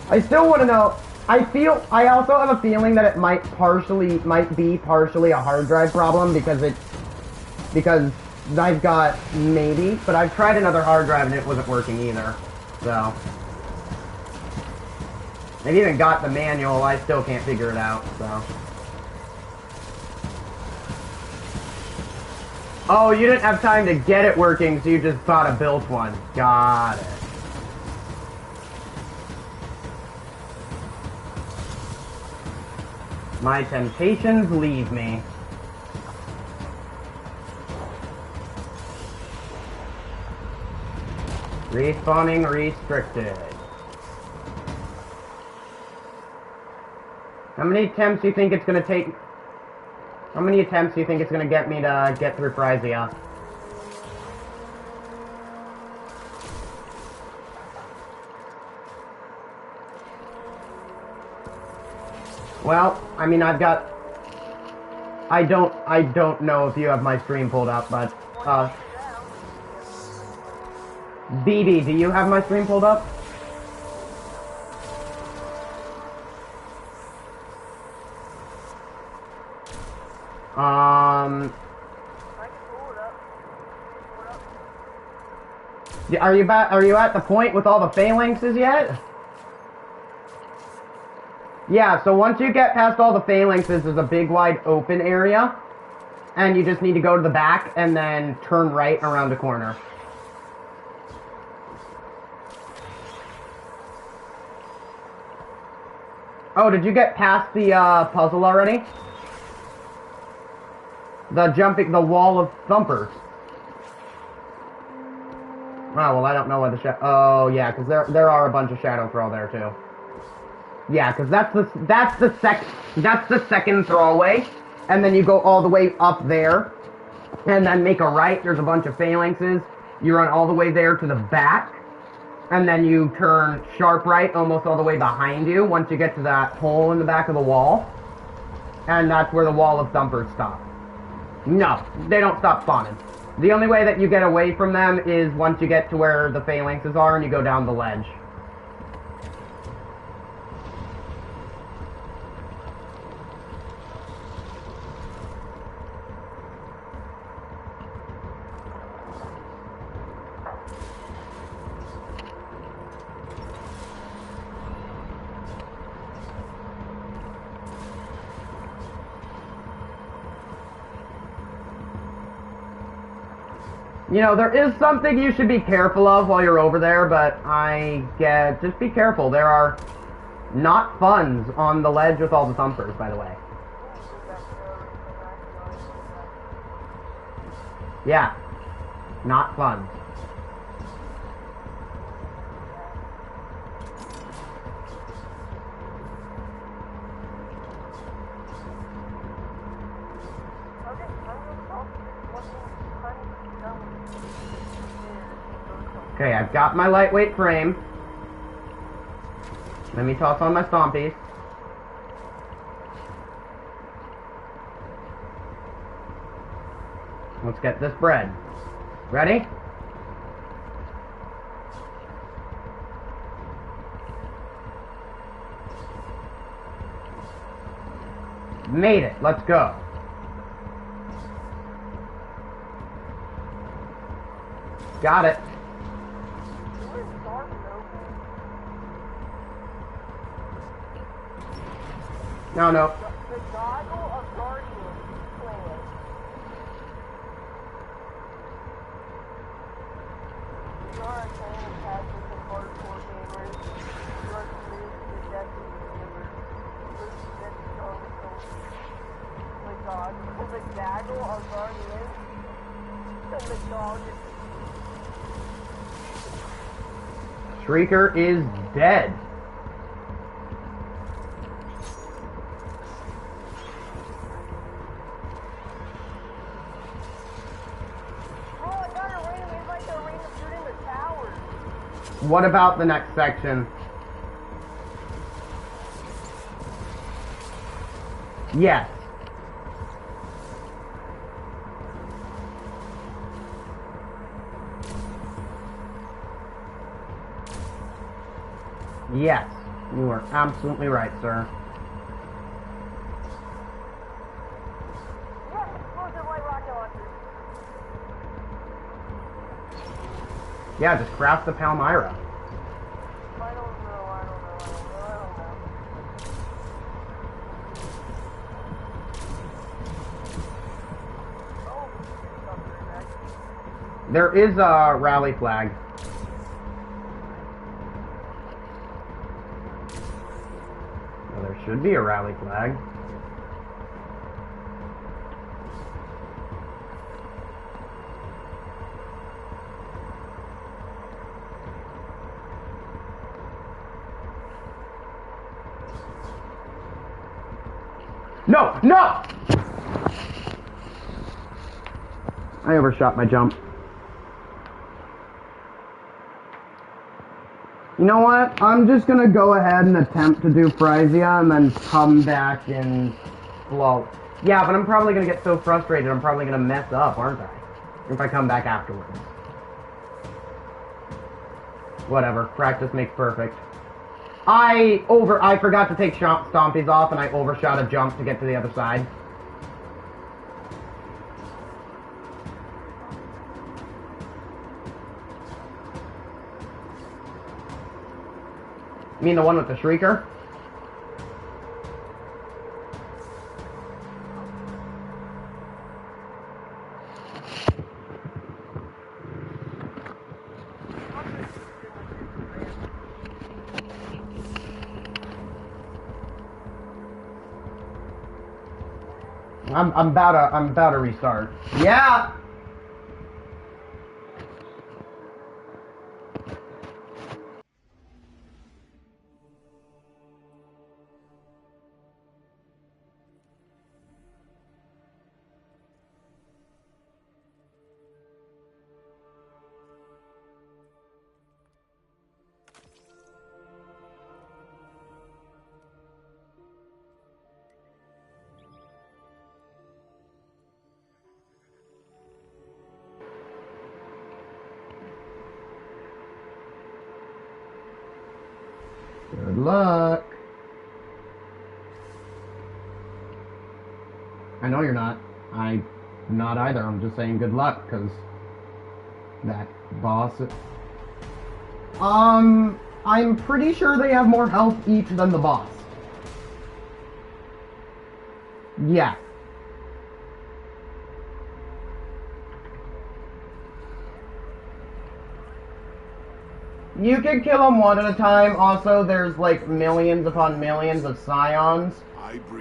I still want to know. I also have a feeling that it might be partially a hard drive problem because I've got but I've tried another hard drive and it wasn't working either. So I've even got the manual. I still can't figure it out. So. Oh, you didn't have time to get it working, so you just thought of built one. Got it. My temptations leave me. Respawning restricted. How many attempts do you think it's gonna take? How many attempts do you think it's gonna get me to get through Frisia? Well, I mean, I've got... I don't know if you have my stream pulled up, but, BB, do you have my stream pulled up? I can pull it up. Are you at the point with all the phalanxes yet? Yeah, so once you get past all the phalanxes, there's a big wide open area, and you just need to go to the back and then turn right around the corner. Oh, did you get past the puzzle already? The wall of thumpers. Oh, well, I don't know where the oh, yeah, because there are a bunch of shadow throw there, too. Yeah, because that's the second throwaway, and then you go all the way up there, and then make a right, there's a bunch of phalanxes, you run all the way there to the back, and then you turn sharp right almost all the way behind you once you get to that hole in the back of the wall, and that's where the wall of thumpers stop. No, they don't stop spawning. The only way that you get away from them is once you get to where the phalanxes are and you go down the ledge. You know, there is something you should be careful of while you're over there, but just be careful. There are not funds on the ledge with all the thumpers, by the way. Yeah, not funds. Okay, I've got my lightweight frame. Let me toss on my stompies. Let's get this bread. Ready? Made it. Let's go. Got it. No, no. The Goggle of Guardian plan. You are a fan of passions and hardcore gamers. You are committed to the death of the gamers. Listen to this song the Goggle of Guardian. And the dog is... Shrieker is dead. What about the next section? Yes. Yes. You are absolutely right, sir. Yes, explosive light rocket launcher. Yeah, just craft the Palmyra. I don't know. Oh, something next. There is a rally flag. Well, there should be a rally flag. No! No! I overshot my jump. You know what? I'm just gonna go ahead and attempt to do Frisia and then come back and... Well, yeah, but I'm probably gonna get so frustrated I'm probably gonna mess up, aren't I? If I come back afterwards. Whatever. Practice makes perfect. I forgot to take stompies off and I overshot a jump to get to the other side. You mean the one with the shrieker? I'm about to restart. Yeah. Good luck. I know you're not. I'm not either. I'm just saying good luck, because that boss... I'm pretty sure they have more health each than the boss. Yeah. You can kill them one at a time. Also, there's like millions upon millions of scions.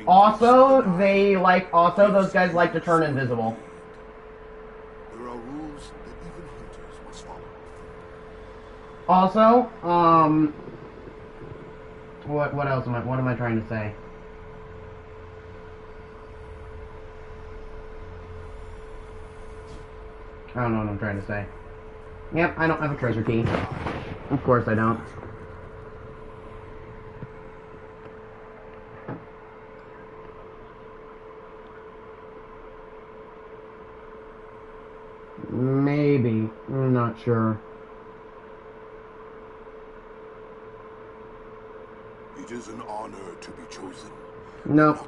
Also, those guys like to turn invisible. There are rules that even hunters must follow. Also, what else what am I trying to say? I don't know what I'm trying to say. Yep, I don't have a treasure key. Of course I don't. Maybe. I'm not sure. It is an honor to be chosen. No,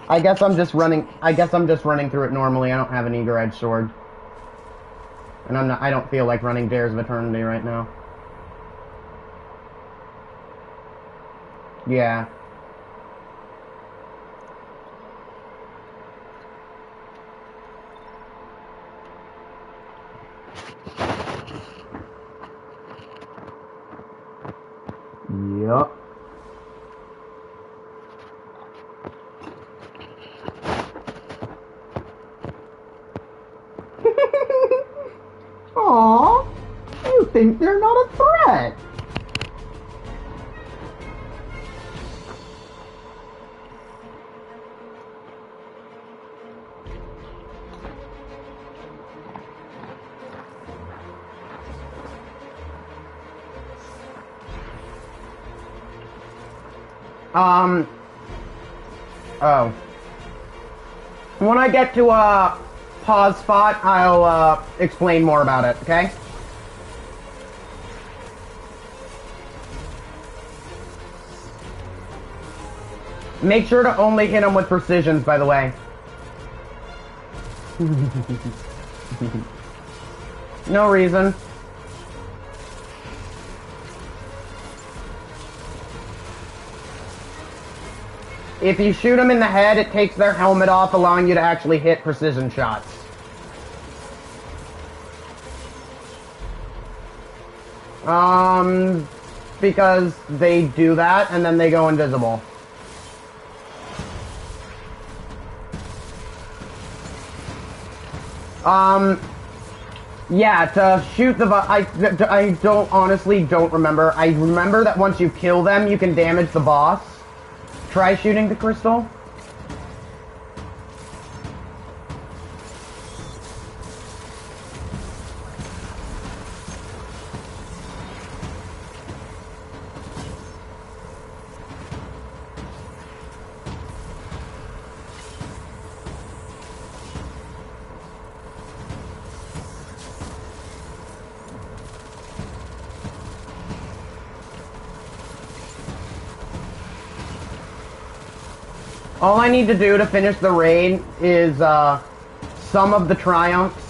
I guess I'm just running through it normally. I don't have an eager edge sword. And I don't feel like running Dares of Eternity right now. Yeah. Yup. Aww, you think they're not a threat? Oh. When I get to pause spot, I'll explain more about it, okay? Make sure to only hit them with precisions, by the way. No reason. If you shoot them in the head, it takes their helmet off, allowing you to actually hit precision shots. Because they do that, and then they go invisible. Yeah, to shoot the... I honestly don't remember. I remember that once you kill them, you can damage the boss. Try shooting the crystal. All I need to do to finish the raid is some of the triumphs,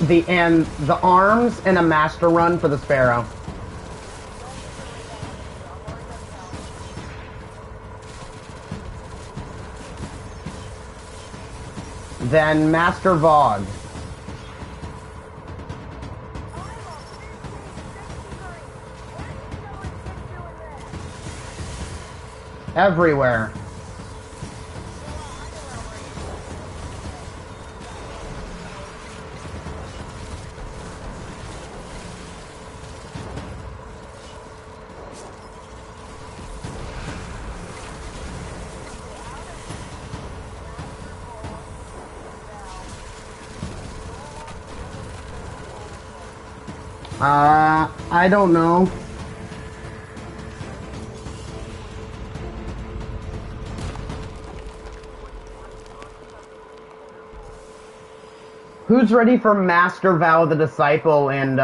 the arms, and a master run for the Sparrow. Then Master Vogue. Everywhere. I don't know. Who's ready for Master Vow the Disciple and,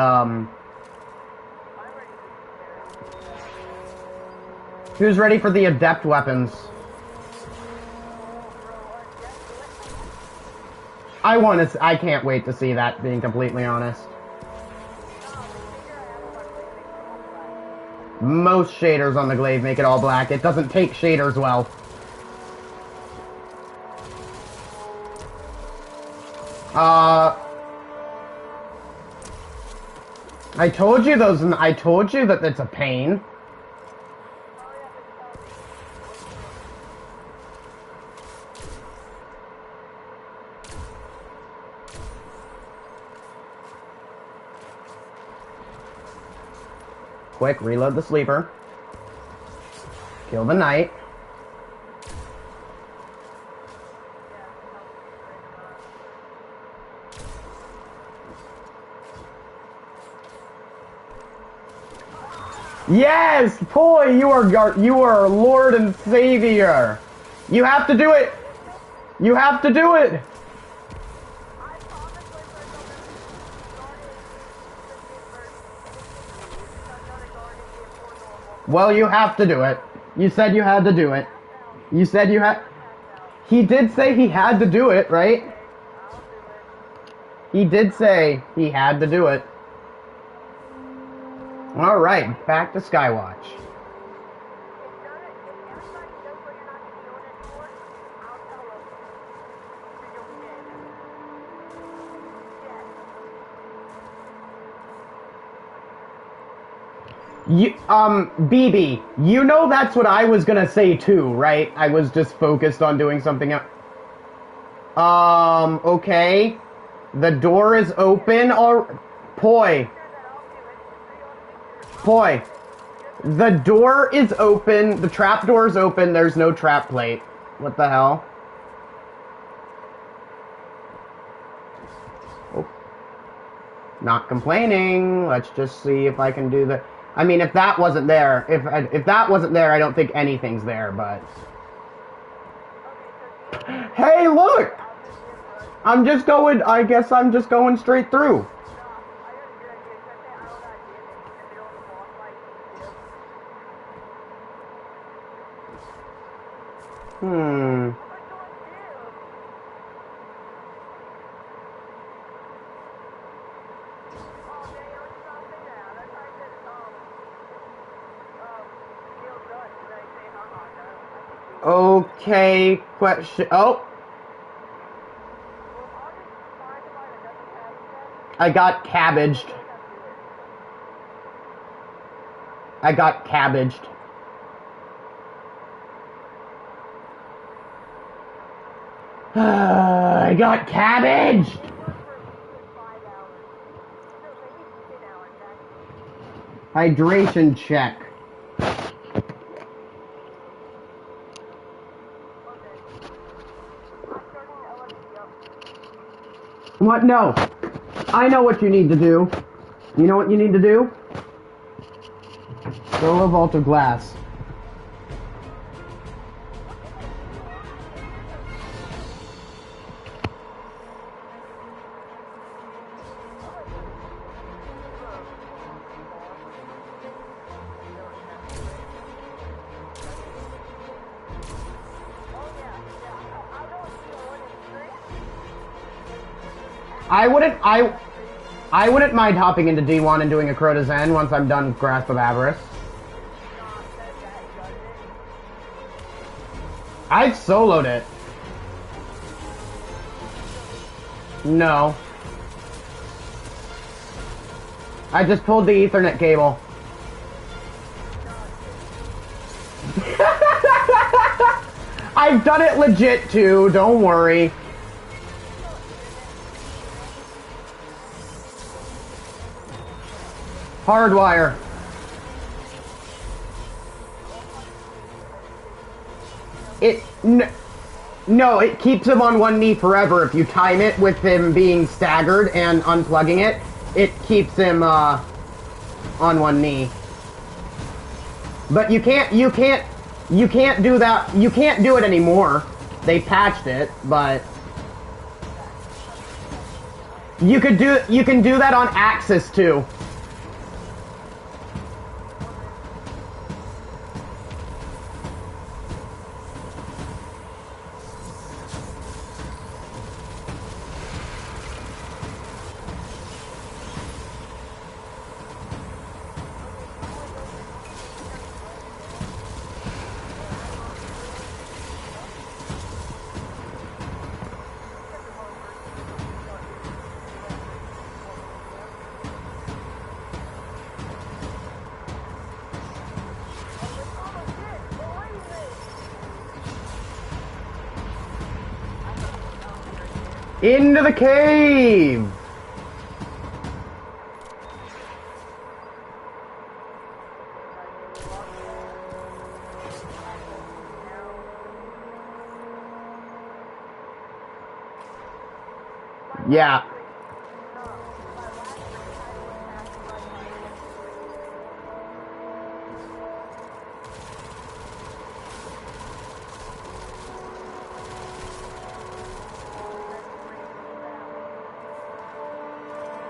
who's ready for the Adept weapons? I can't wait to see that, being completely honest. Most shaders on the glaive make it all black. It doesn't take shaders well. I told you that it's a pain. Quick, reload the sleeper. Kill the knight. Yes, boy, you are Lord and Savior. You have to do it. You have to do it. Well, you have to do it. You said you had to do it. You said you had... He did say he had to do it, right? He did say he had to do it. Alright, back to Skywatch. BB, you know that's what I was gonna say too, right? I was just focused on doing something else. Okay. The door is open, or... Poi. The door is open, the trap door is open, there's no trap plate. What the hell? Oh. Not complaining, let's just see if I can do the... I mean, if that wasn't there, if that wasn't there, I don't think anything's there, but... Hey, look! I guess I'm just going straight through. Okay, question. Oh! I got cabbaged. I got cabbaged. I got cabbaged! Hydration check. What? No. I know what you need to do. You know what you need to do? Throw a vault of glass. I wouldn't mind hopping into D1 and doing a Crota Zen once I'm done with Grasp of Avarice. I've soloed it. No. I just pulled the Ethernet cable. I've done it legit too, don't worry. Hardwire. No, it keeps him on one knee forever. If you time it with him being staggered and unplugging it, it keeps him on one knee. But you can't do that. You can't do it anymore. They patched it, but you can do that on Axis too. Into the cave! Yeah.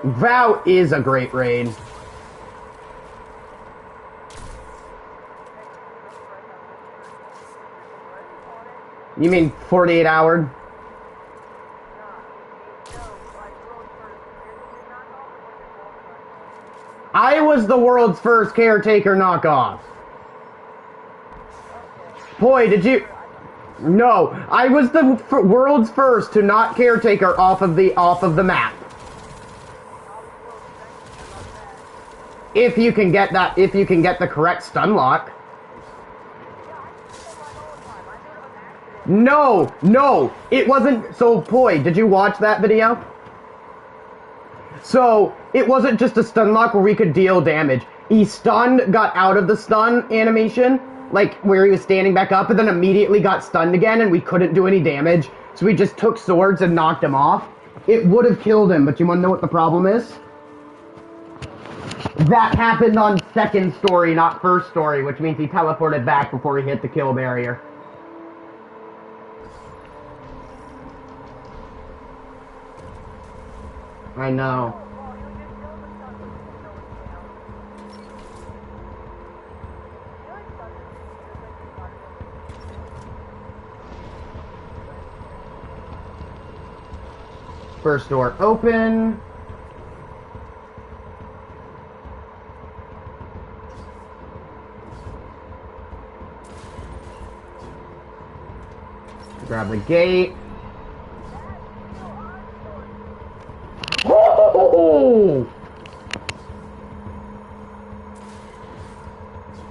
Vow is a great raid. You mean 48 hour? I was the world's first caretaker knockoff. Boy, did you... No, I was the world's first to knock caretaker off of the map. If you can get that, if you can get the correct stun lock. No, it wasn't. So, Poi, did you watch that video? So, it wasn't just a stun lock where we could deal damage. He stunned, got out of the stun animation, like where he was standing back up, and then immediately got stunned again, and we couldn't do any damage. So we just took swords and knocked him off. It would have killed him, but you want to know what the problem is? That happened on second story, not first story, which means he teleported back before he hit the kill barrier. I know. First door open. Grab the gate. Oh!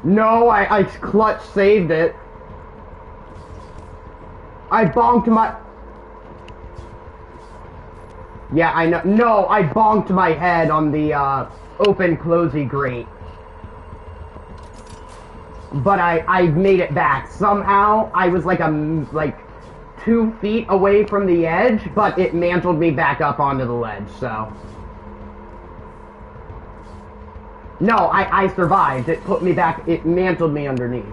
No, I clutch saved it. I bonked my... Yeah, I know. No, I bonked my head on the open closey grate. But I made it back. Somehow, I was like 2 feet away from the edge, but it mantled me back up onto the ledge, so. No, I survived. It put me back, it mantled me underneath.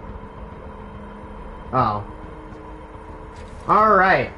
Oh. Alright.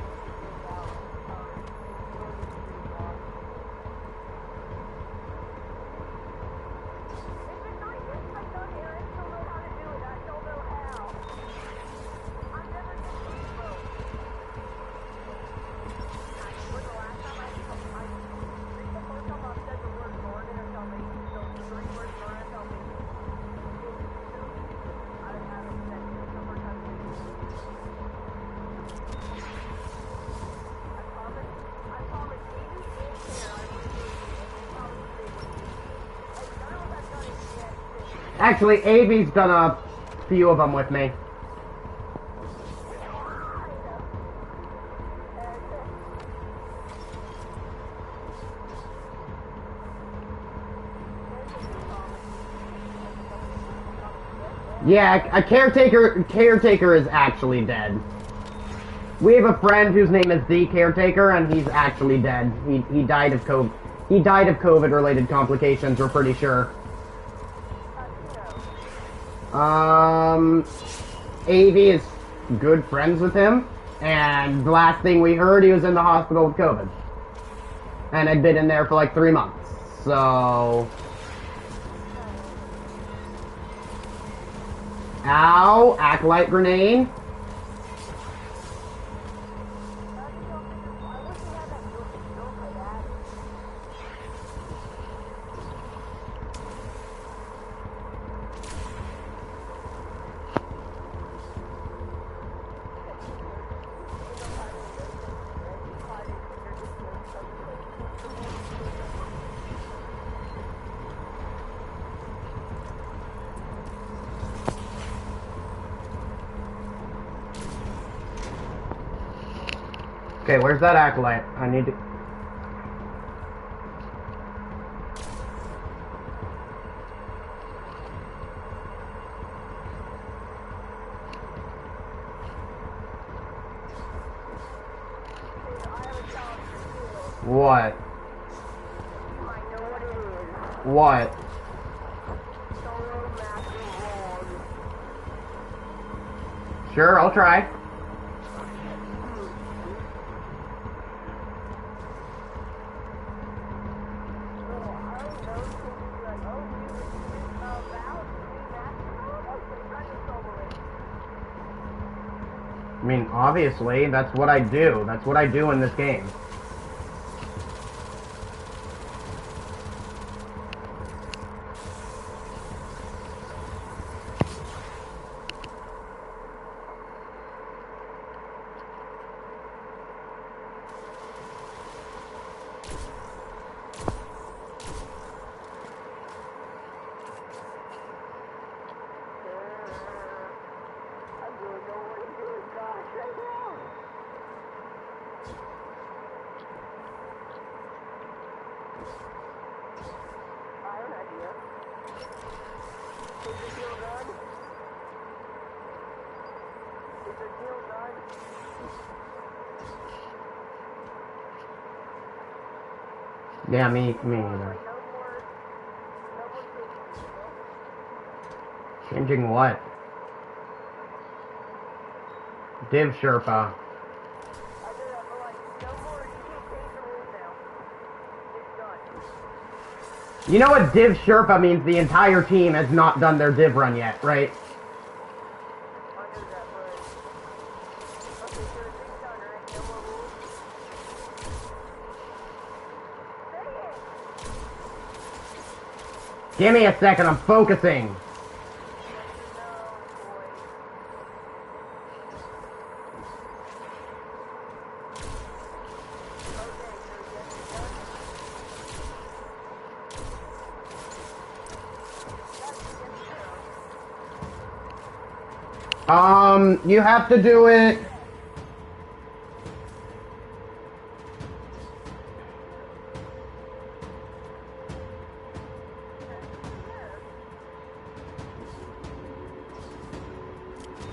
Actually, Avi's done a few of them with me. Yeah, a caretaker is actually dead. We have a friend whose name is the Caretaker, and he's actually dead. He died of COVID. He died of COVID-related complications. We're pretty sure. Avi is good friends with him, and the last thing we heard, he was in the hospital with COVID, and had been in there for like 3 months. So, ow! Acolyte grenade. Okay, where's that acolyte? I need to... What? What? Sure, I'll try. I mean, obviously, that's what I do. That's what I do in this game. Yeah, me either. Changing what? Div Sherpa. You know what Div Sherpa means? The entire team has not done their div run yet, right? Give me a second, I'm focusing. You have to do it.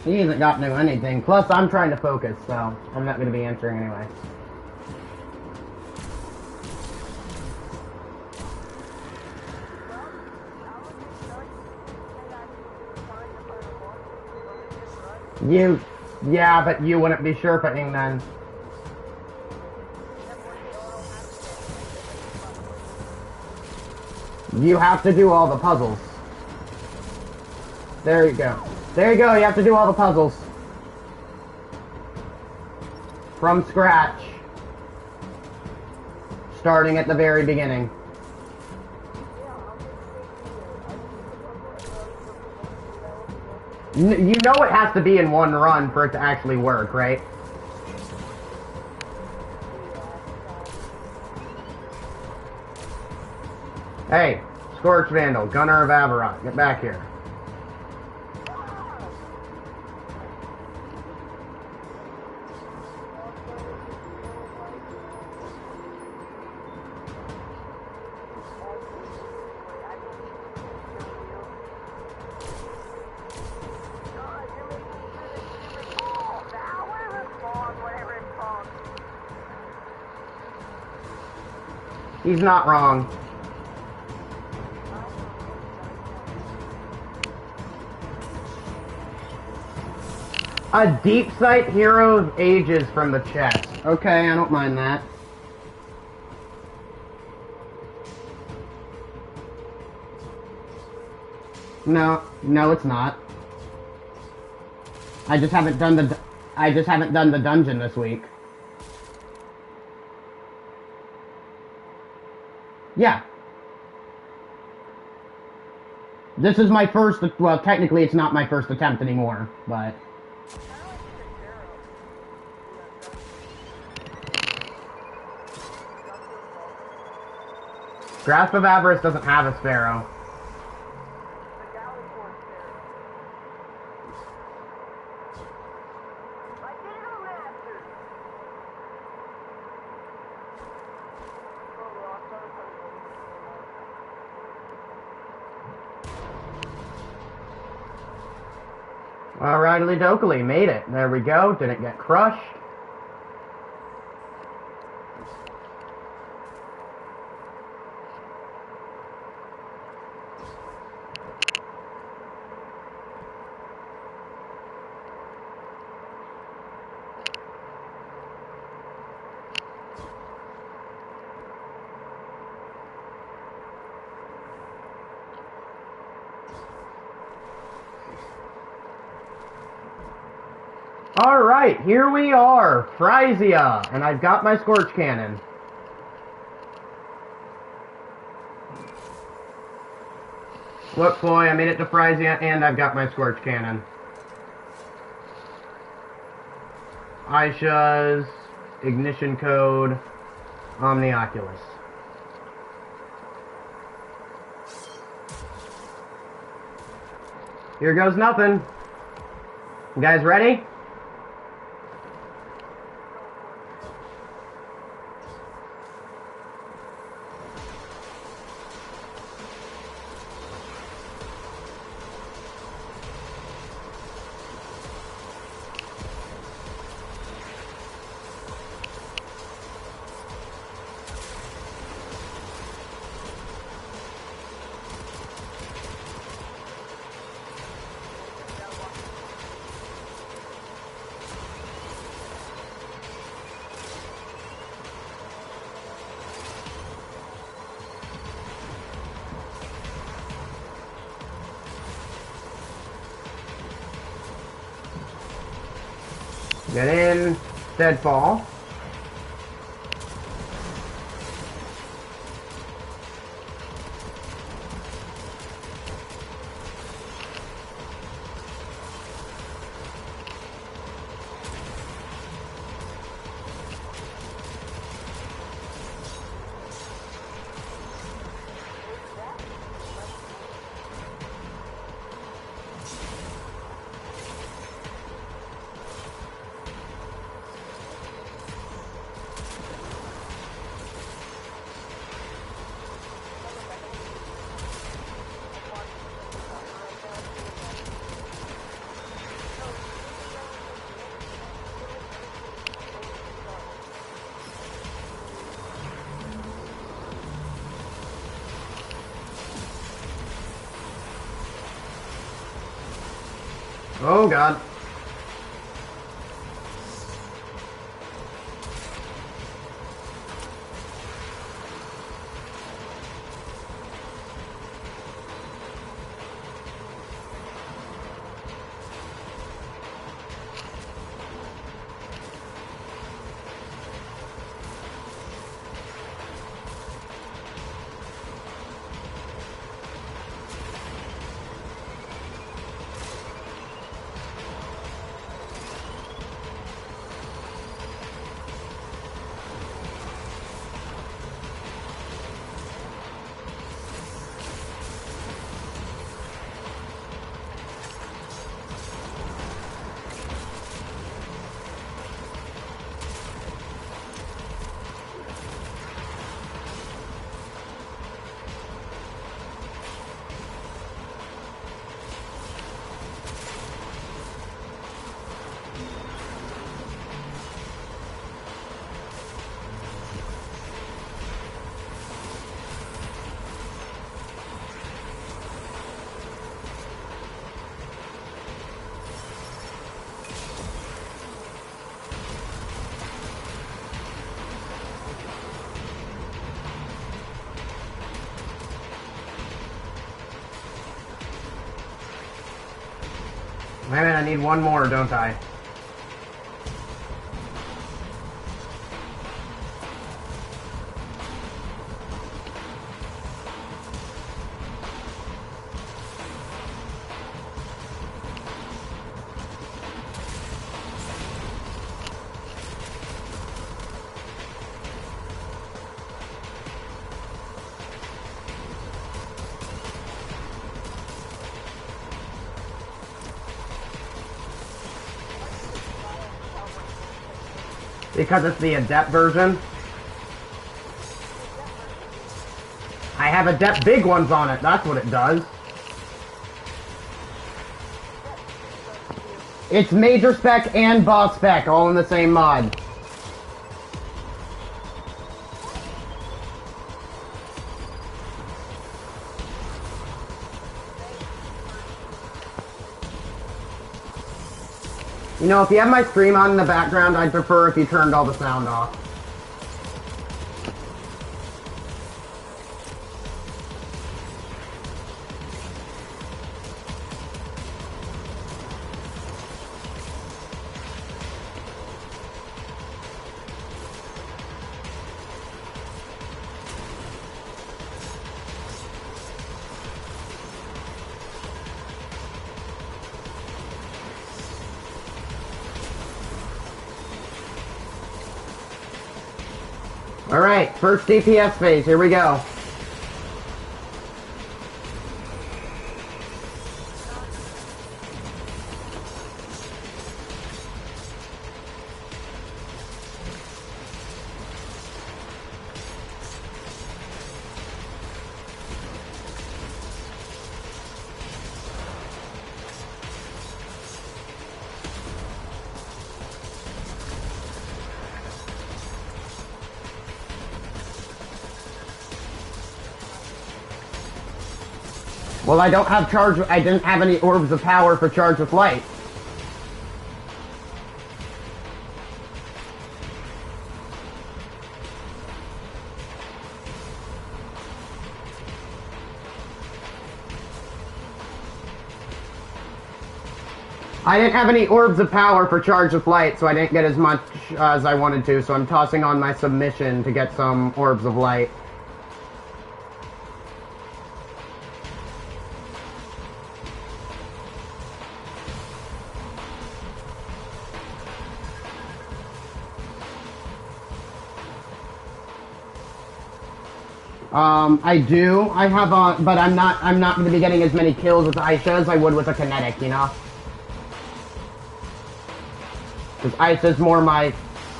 He hasn't got to do anything. Plus, I'm trying to focus, so I'm not going to be answering anyway. Yeah, but you wouldn't be Sherpaing then. You have to do all the puzzles. There you go. There you go, you have to do all the puzzles. From scratch. Starting at the very beginning. You know it has to be in one run for it to actually work, right? Hey, Scorch Vandal, Gunner of Avarice, get back here. He's not wrong. A deep sight hero of ages from the chest. Okay, I don't mind that. No, it's not. I just haven't done the dungeon this week. Yeah. This is my first, well, technically it's not my first attempt anymore, but... Grasp of Avarice doesn't have a sparrow. Alrighty dokily, made it. There we go, didn't get crushed. Alright, here we are, Frisia, and I've got my Scorch Cannon. Look, boy, I made it to Frisia, and I've got my Scorch Cannon. Aisha's ignition code, Omnioculus. Here goes nothing. You guys ready? Get in, Deadfall. Oh god. Wait a minute, I need one more, don't I? Because it's the Adept version. I have Adept big ones on it, that's what it does. It's Major Spec and Boss Spec, all in the same mod. You know, if you have my stream on in the background, I'd prefer if you turned all the sound off. Alright, first DPS phase, here we go. Well, I don't have charge. I didn't have any orbs of power for charge with light. I didn't have any orbs of power for charge with light, so I didn't get as much as I wanted to, so I'm tossing on my submission to get some orbs of light. I do. I have but I'm not going to be getting as many kills with Aisha as I would with a kinetic, you know? Because Aisha's more my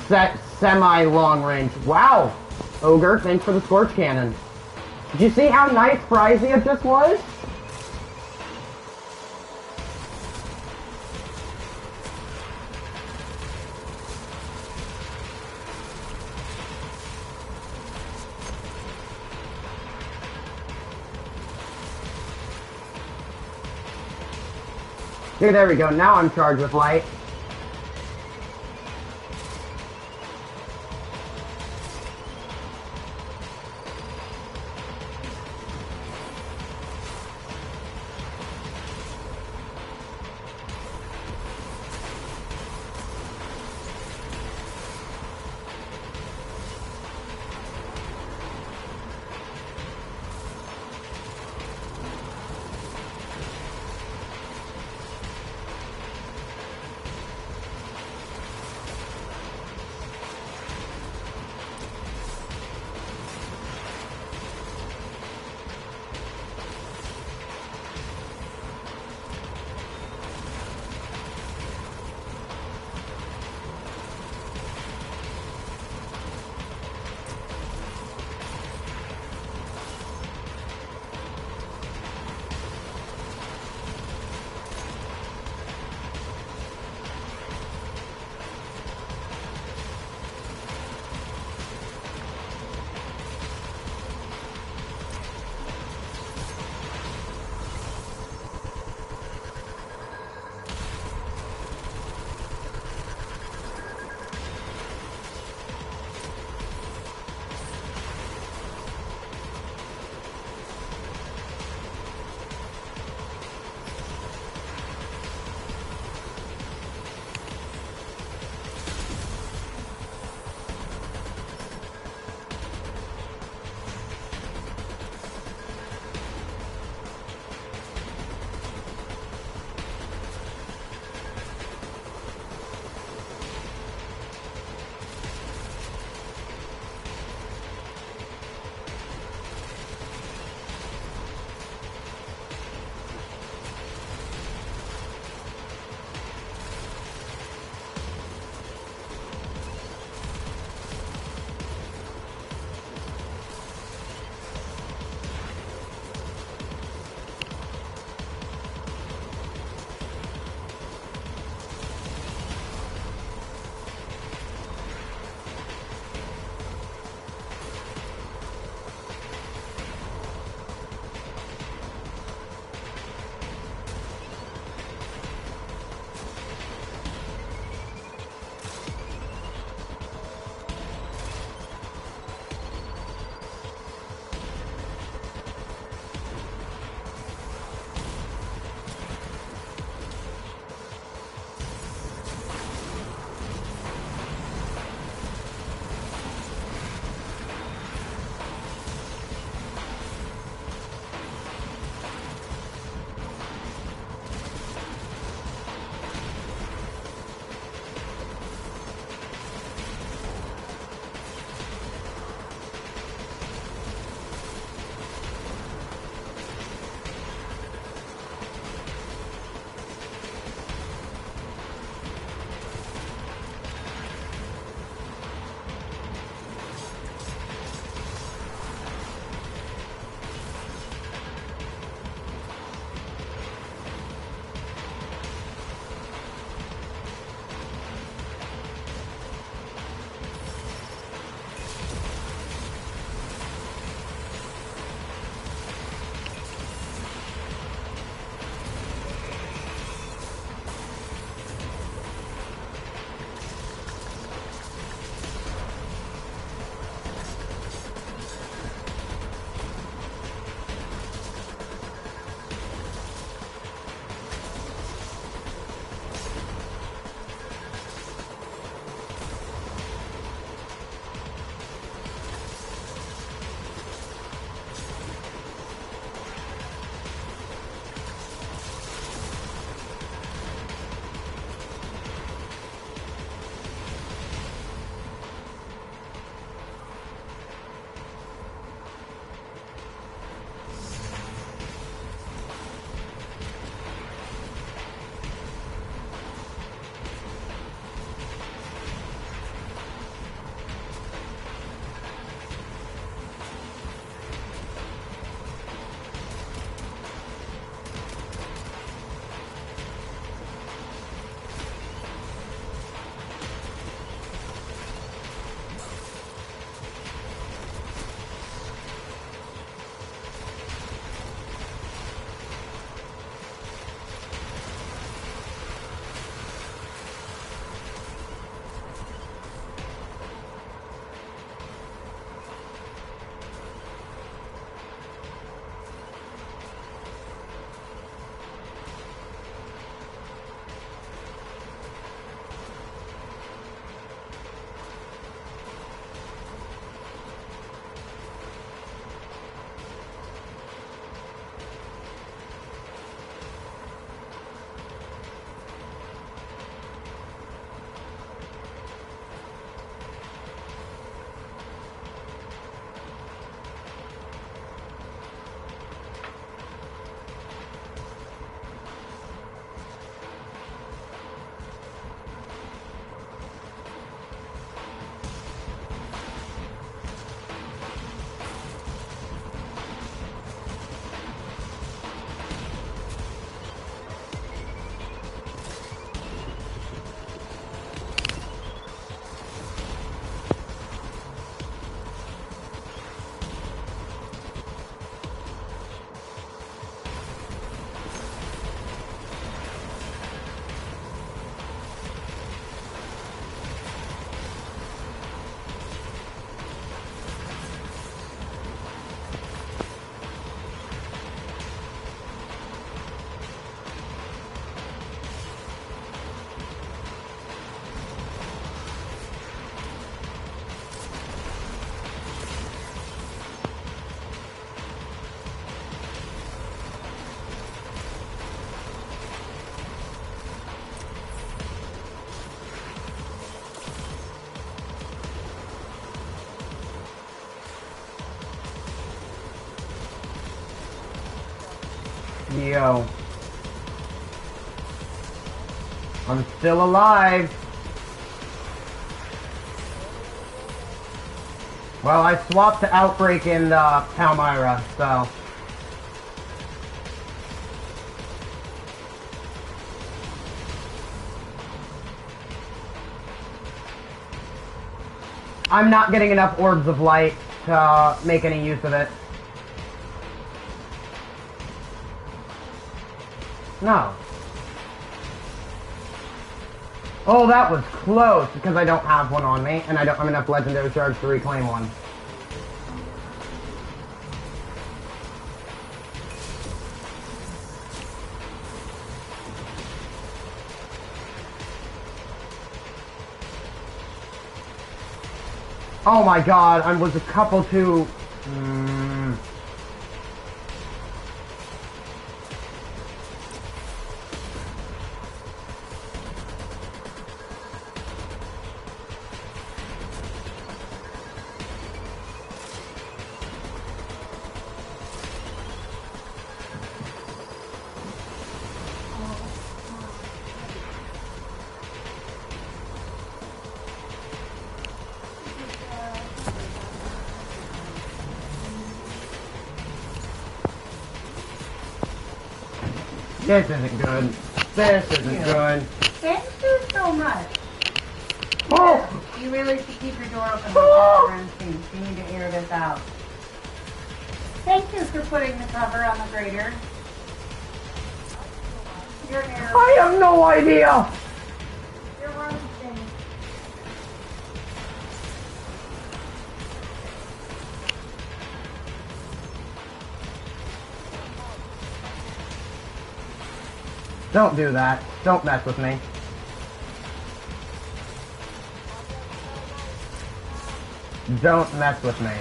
semi-long range. Wow! Ogre, thanks for the Scorch Cannon. Did you see how nice Frisia just was? Okay, there we go. Now I'm charged with light. Yo. I'm still alive. Well, I swapped to Outbreak and Palmyra, so. I'm not getting enough orbs of light to make any use of it. No. Oh, that was close, because I don't have one on me, and I don't have enough legendary shards to reclaim one. Oh my god, I was a couple too... This isn't good. This isn't good. Thank you so much. Oh! You really should keep your door open like around things. You need to air this out. Thank you for putting the cover on the grater. Your air. I have no idea! You're running things. Don't do that. Don't mess with me. Don't mess with me.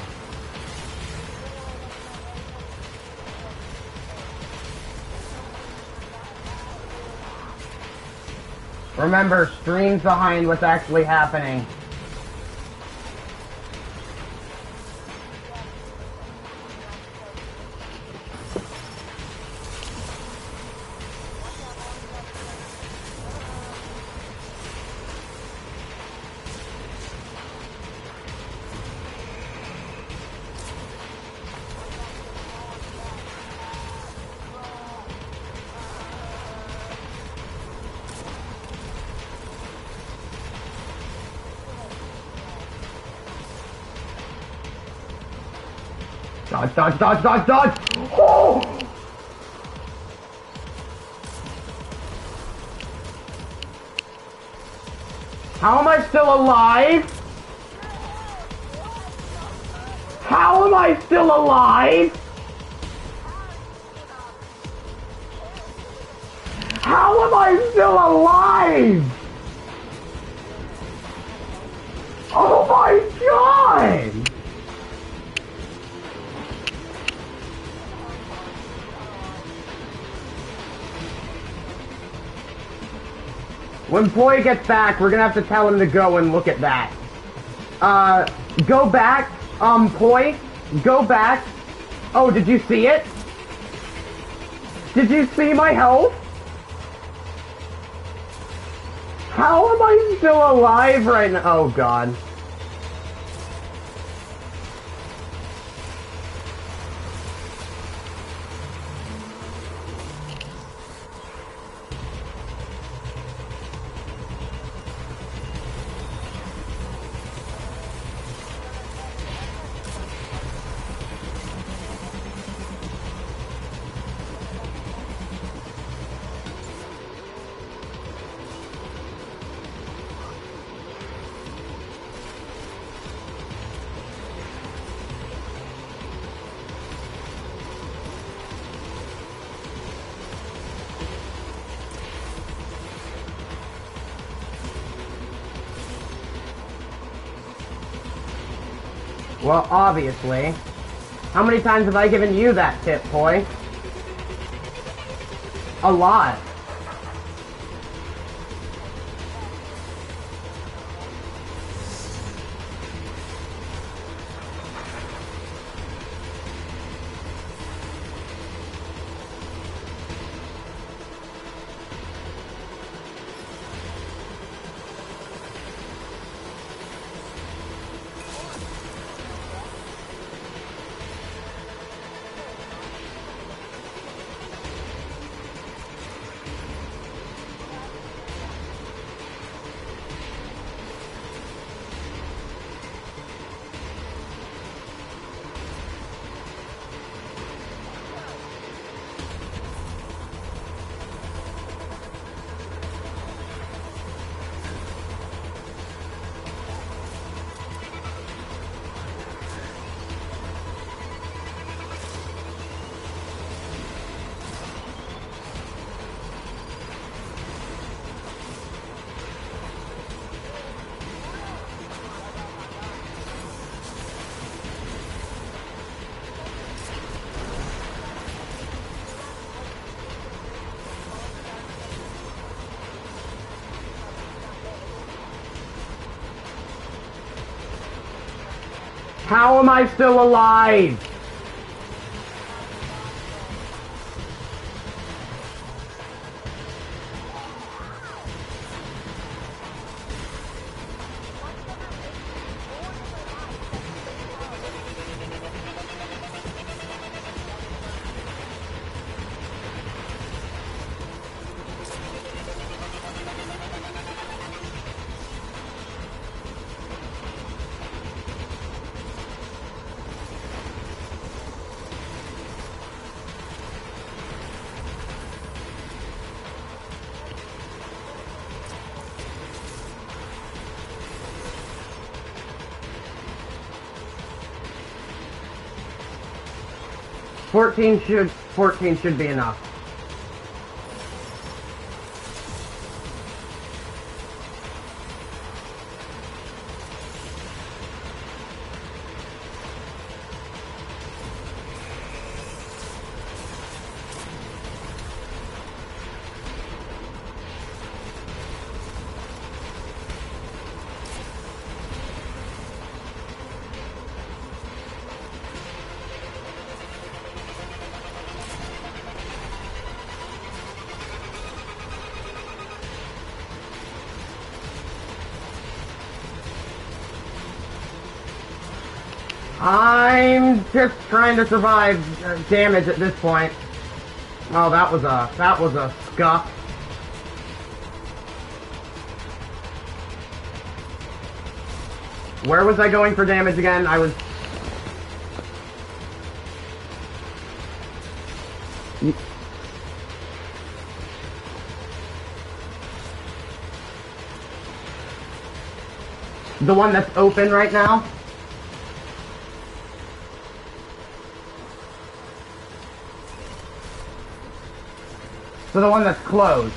Remember, stream's behind what's actually happening. Dodge, dodge, dodge, dodge, dodge! Oh! How am I still alive? How am I still alive? How am I still alive? Oh my god! When Boy gets back, we're gonna have to tell him to go and look at that. Go back, Poi, go back. Oh, did you see it? Did you see my health? How am I still alive right now? Oh god. Well, obviously. How many times have I given you that tip, Poi? A lot. How am I still alive? Fourteen should be enough. I'm just trying to survive damage at this point. Oh, that was a scuff. Where was I going for damage again? I was... The one that's open right now? So the one that's closed.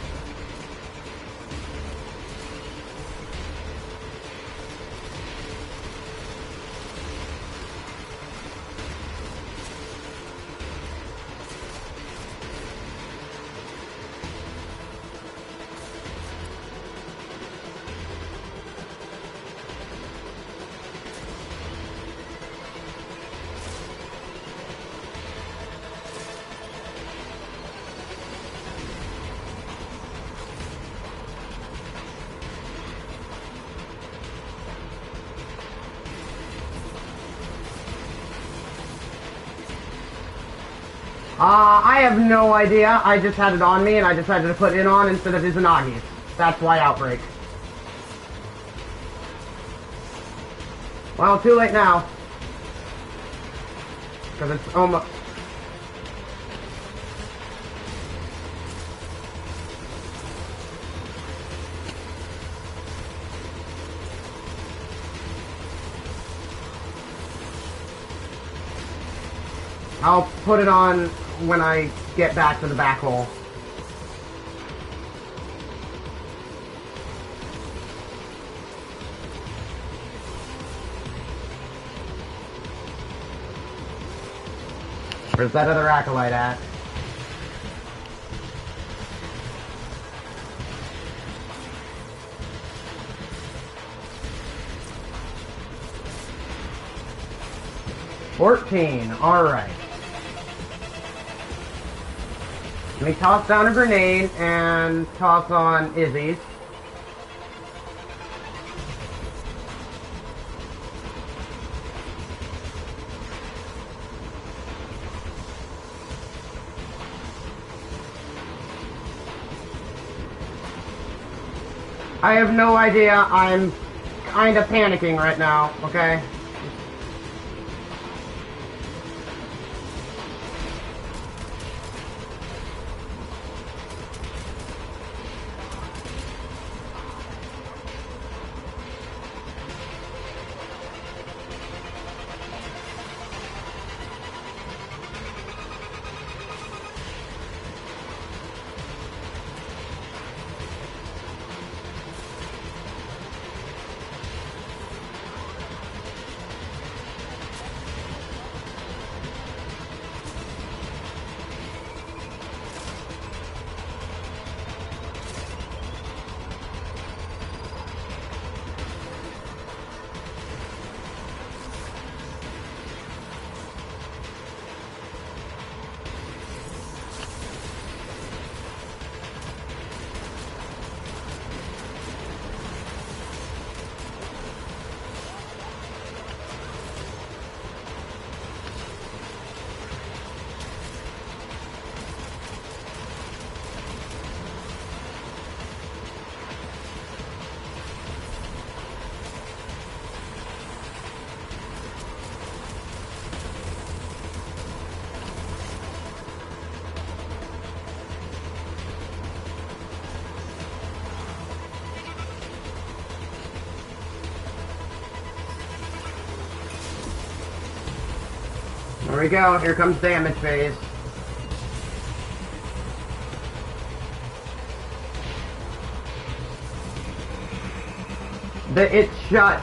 I have no idea. I just had it on me and I decided to put it on instead of Izanagi's. That's why Outbreak. Well, too late now. Because it's almost... I'll put it on when I get back to the back hole. Where's that other acolyte at? $14, alright. Let me toss down a grenade and toss on Izzy's. I have no idea. I'm kind of panicking right now, okay? There we go. Here comes damage phase. It's shut.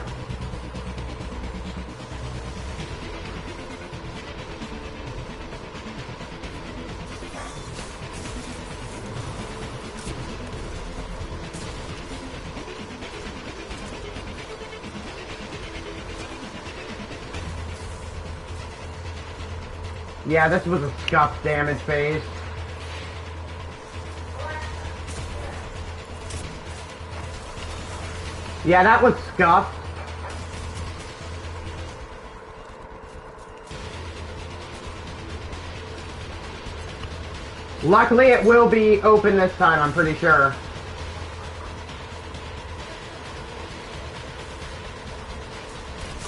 Yeah, this was a scuffed damage phase. Yeah, that was scuffed. Luckily, it will be open this time, I'm pretty sure.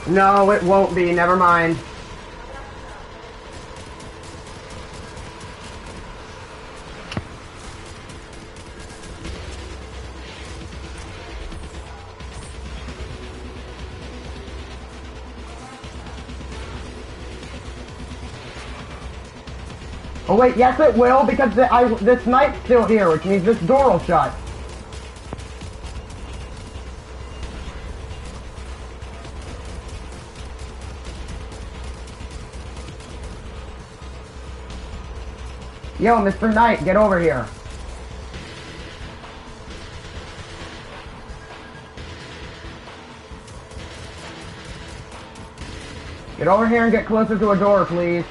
No, it won't be, never mind. Oh wait, yes it will, because this knight's still here, which means this door will shut. Yo, Mr. Knight, get over here. Get over here and get closer to a door, please.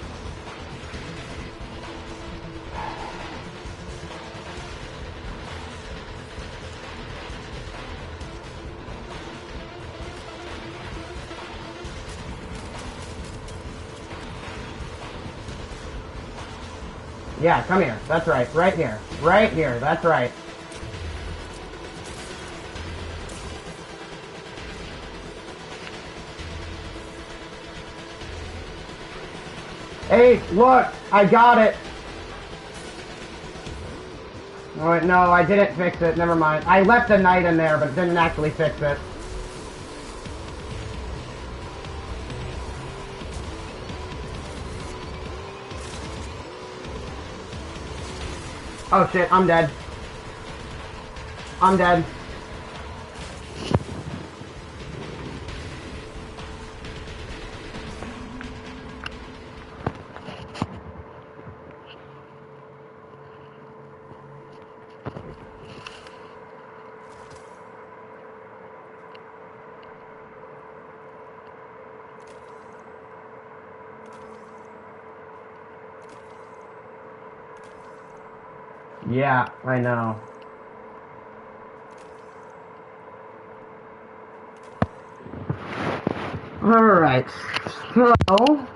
Yeah, come here. That's right. Right here. Right here. That's right. Hey, look! I got it! Oh, wait, no, I didn't fix it. Never mind. I left the knight in there, but didn't actually fix it. Oh shit, I'm dead. I'm dead. Yeah, I know. Alright, so...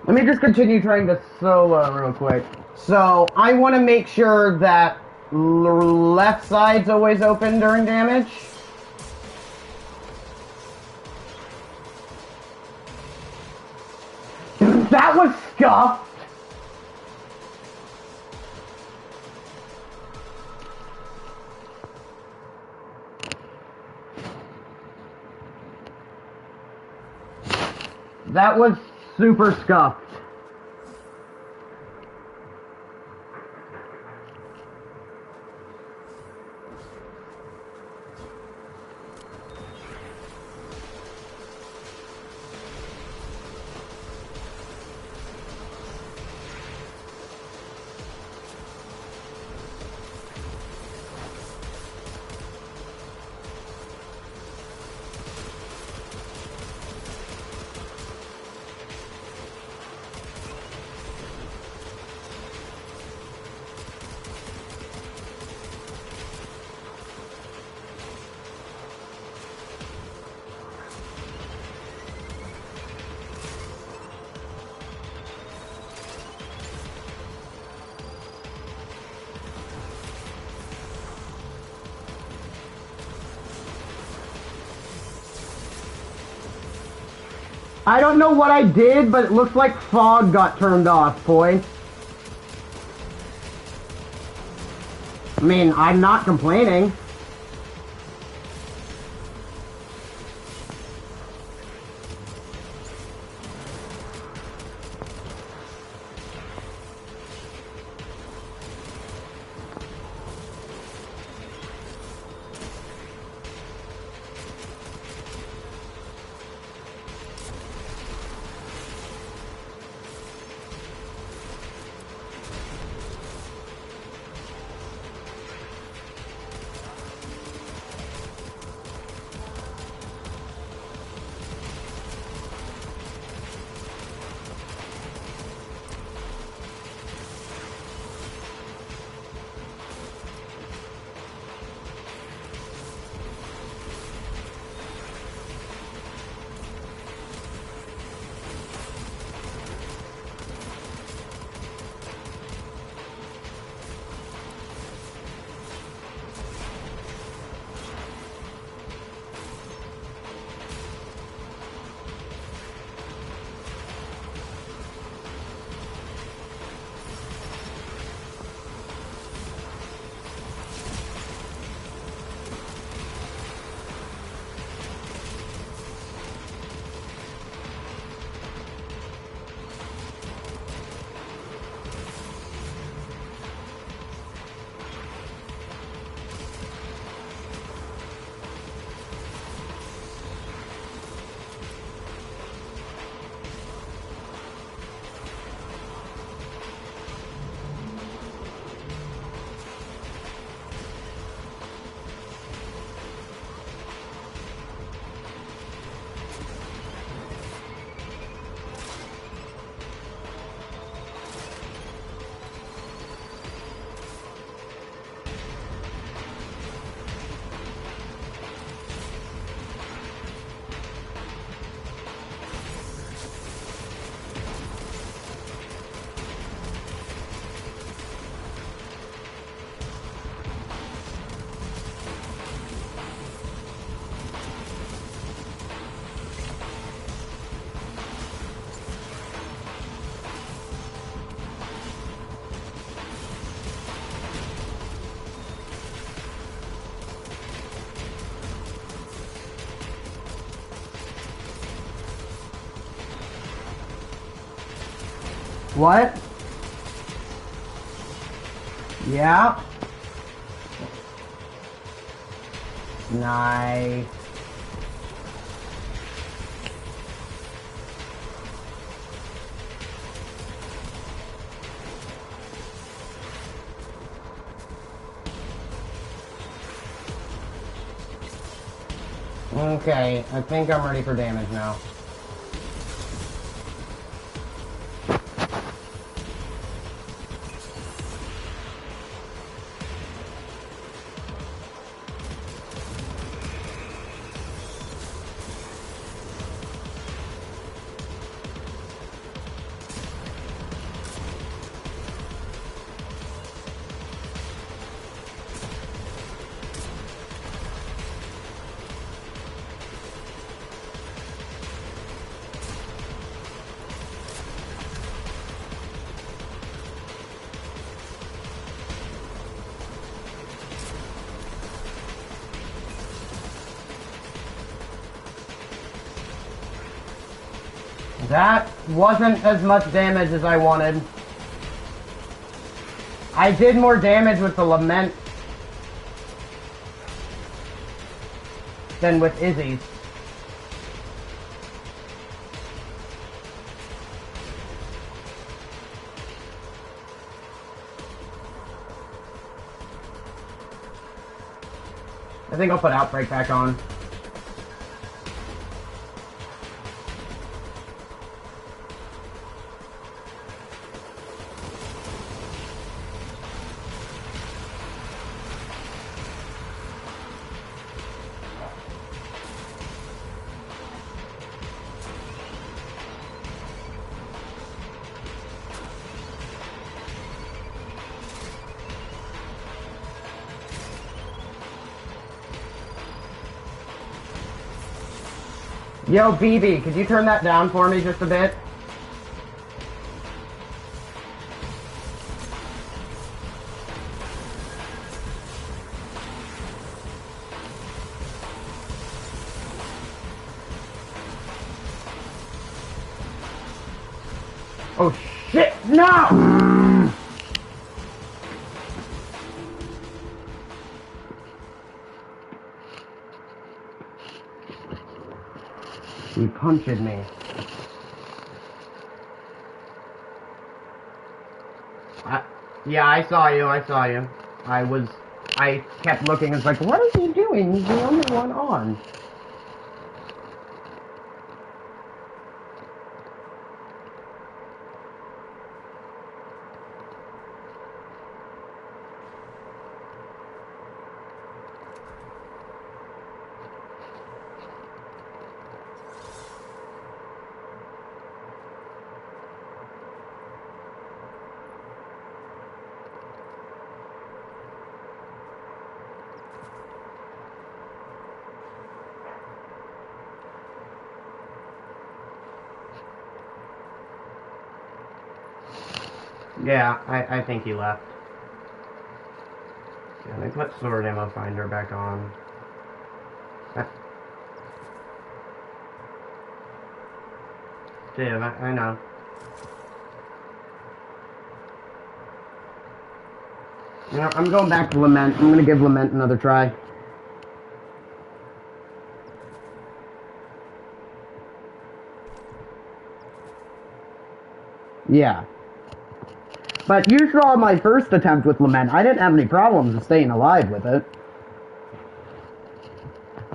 Let me just continue trying to solo real quick. So, I want to make sure that left side's always open during damage. That was scuffed! That was super scuffed. I don't know what I did, but it looks like fog got turned off, boy. I mean, I'm not complaining. What? Yeah. Nice. Okay, I think I'm ready for damage now. That wasn't as much damage as I wanted. I did more damage with the Lament than with Izzy's. I think I'll put Outbreak back on. Yo, BB, could you turn that down for me just a bit? Oh shit, no! He punched me. Yeah, I saw you, I kept looking, it's like, what is he doing? He's the only one on. Yeah, I think he left. Yeah, let me put sword ammo finder back on. Div, I know. You know, I'm going back to Lament. I'm gonna give Lament another try. Yeah. But you saw my first attempt with Lament. I didn't have any problems staying alive with it.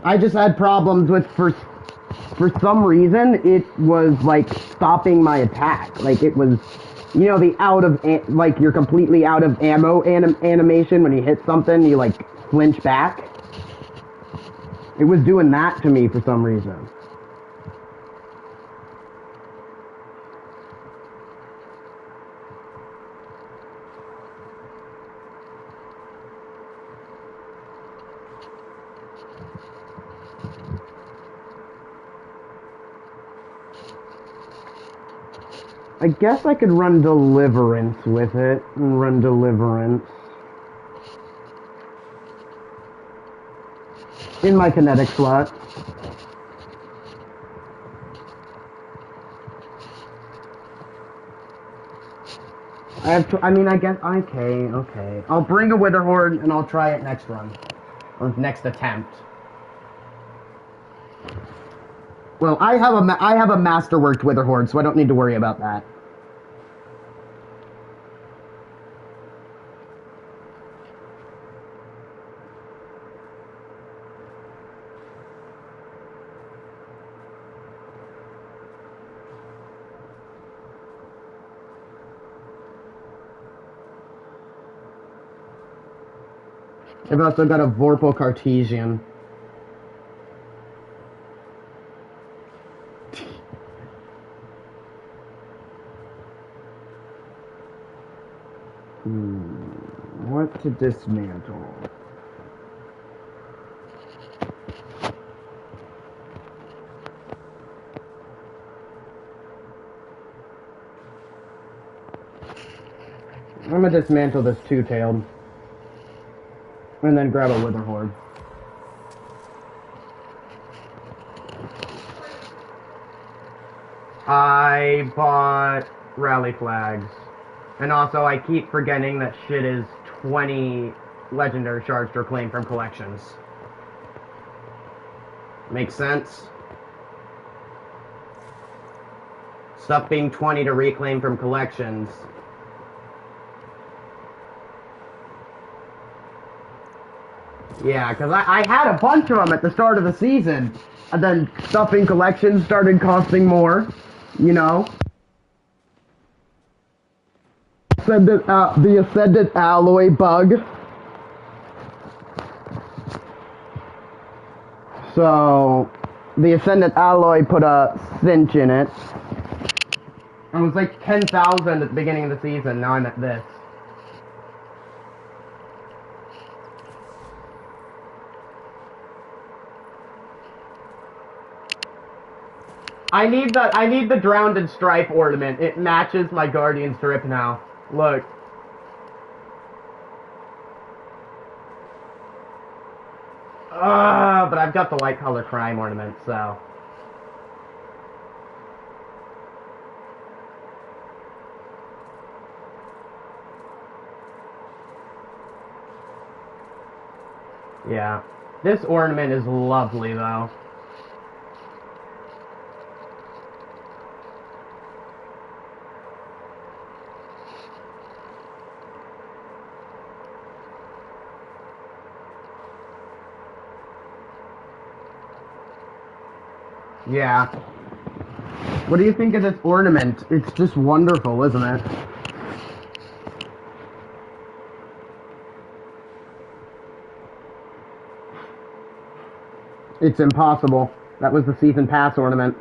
I just had problems with, for some reason, it was, like, stopping my attack. Like, it was, you know, the like, you're completely out of ammo animation when you hit something, you, like, flinch back. It was doing that to me for some reason. I guess I could run Deliverance with it, and run Deliverance. In my kinetic slot. I guess, okay. I'll bring a Witherhorde, and I'll try it next run. Or next attempt. Well, I have a Masterworked Witherhorde, so I don't need to worry about that. I've also got a Vorpal Cartesian. What to dismantle? I'm gonna dismantle this two-tailed. And then grab a Witherhorde. I bought rally flags. And also, I keep forgetting that shit is 20 legendary shards to reclaim from collections. Makes sense? Stuff being 20 to reclaim from collections. Yeah, because I had a bunch of them at the start of the season. And then stuff in collections started costing more, you know? The Ascendant Alloy bug. So, the Ascendant Alloy put a cinch in it. It was like 10,000 at the beginning of the season, now I'm at this. I need the drowned in stripe ornament. It matches my Guardian's drip now. Look. But I've got the light color crime ornament, so. Yeah. This ornament is lovely, though. Yeah. What do you think of this ornament? It's just wonderful, isn't it? It's impossible. That was the season pass ornament.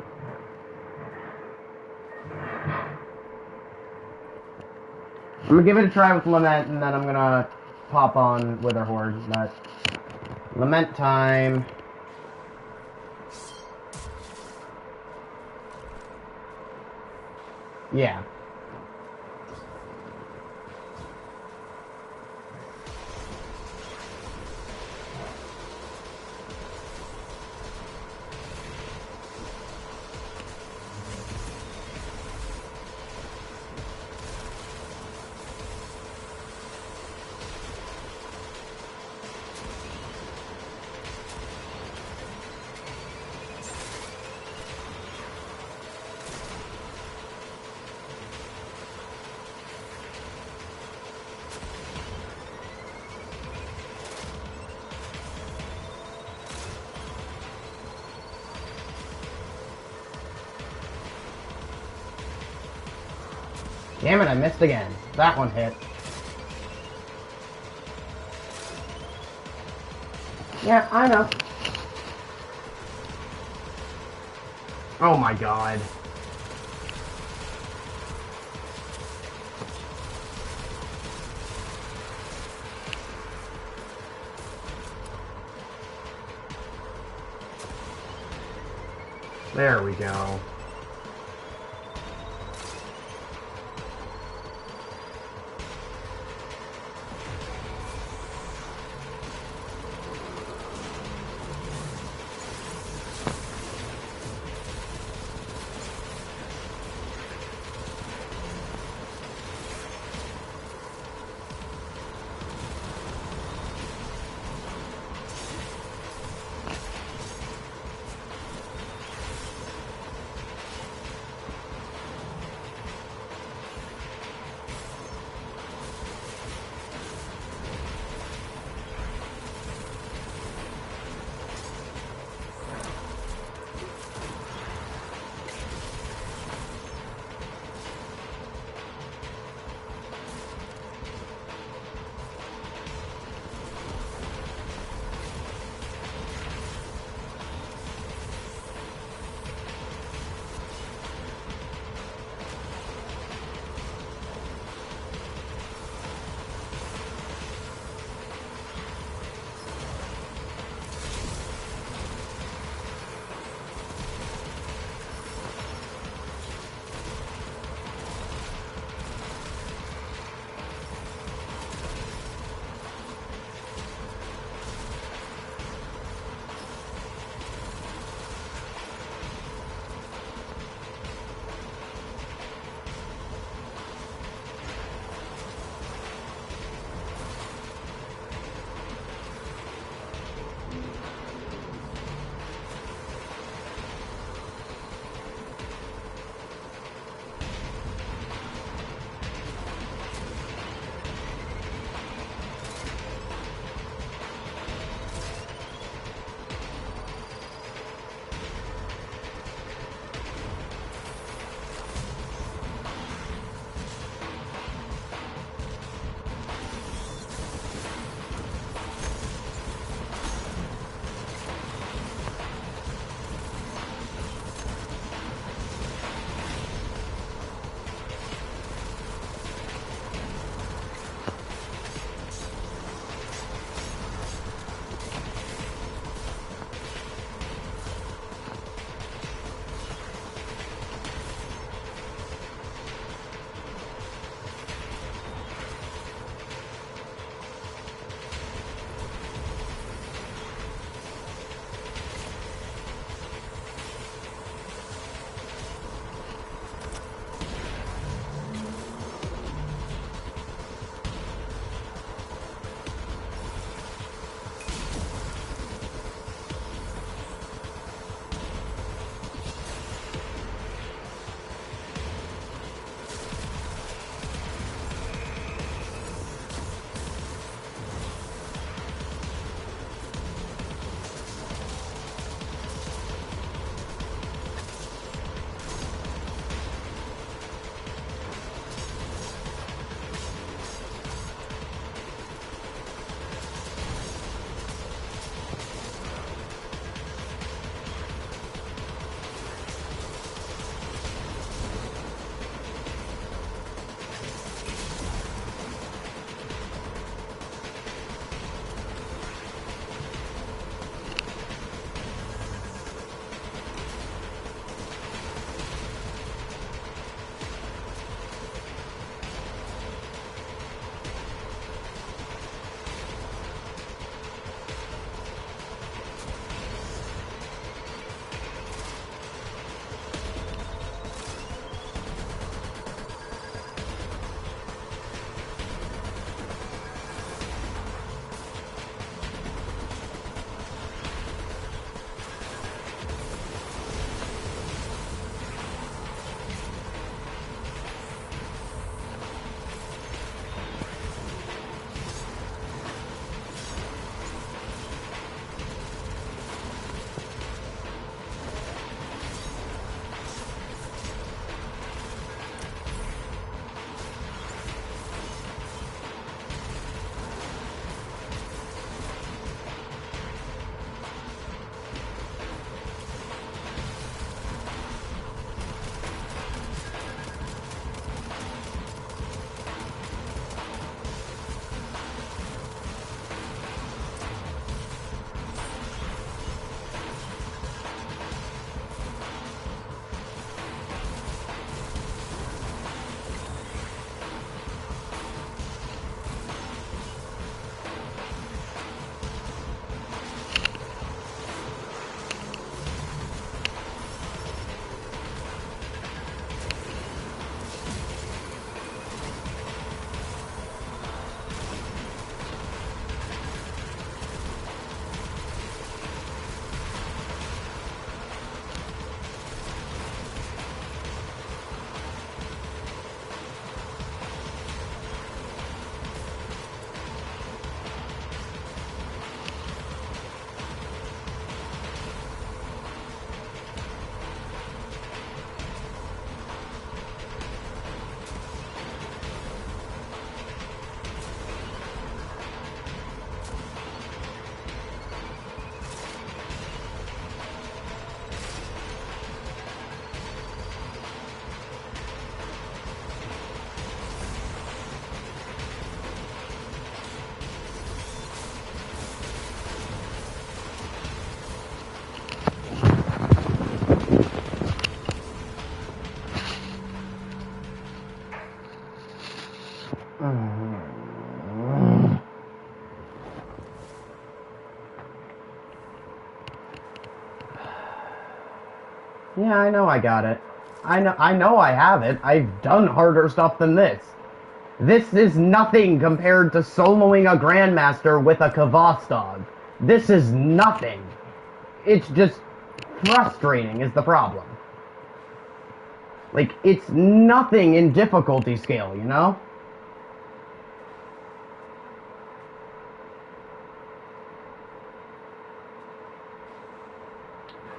I'm gonna give it a try with Lament, and then I'm gonna pop on Witherhorde, but... Lament time. Yeah. Damn it, I missed again. That one hit. Yeah, I know. Oh my god. There we go. Yeah, I know I got it. I know I have it. I've done harder stuff than this. This is nothing compared to soloing a Grandmaster with a Kvostov. This is nothing. It's just frustrating is the problem. Like, it's nothing in difficulty scale, you know?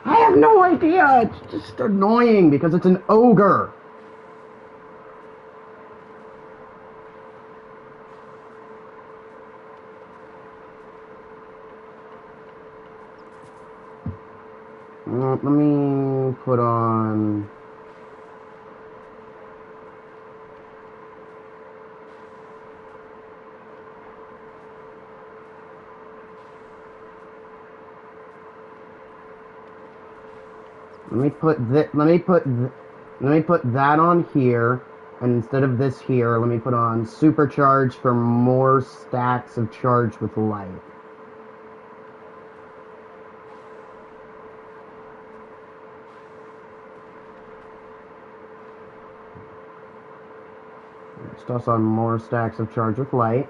I have no idea. It's just annoying because it's an ogre. Let me put on... Let me put that on here, and instead of this here, let me put on supercharge for more stacks of charge with light. Let's toss on more stacks of charge with light.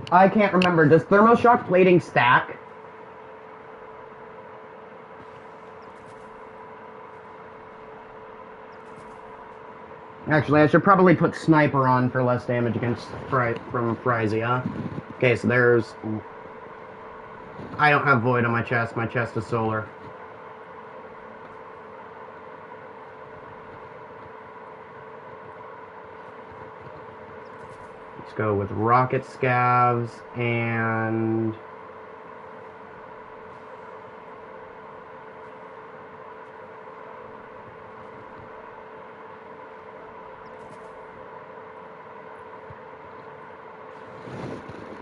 I can't remember. Does thermoshock plating stack? Actually, I should probably put sniper on for less damage against from Frizy, huh? Okay, so there's... I don't have void on my chest. My chest is solar. Let's go with rocket scavs and...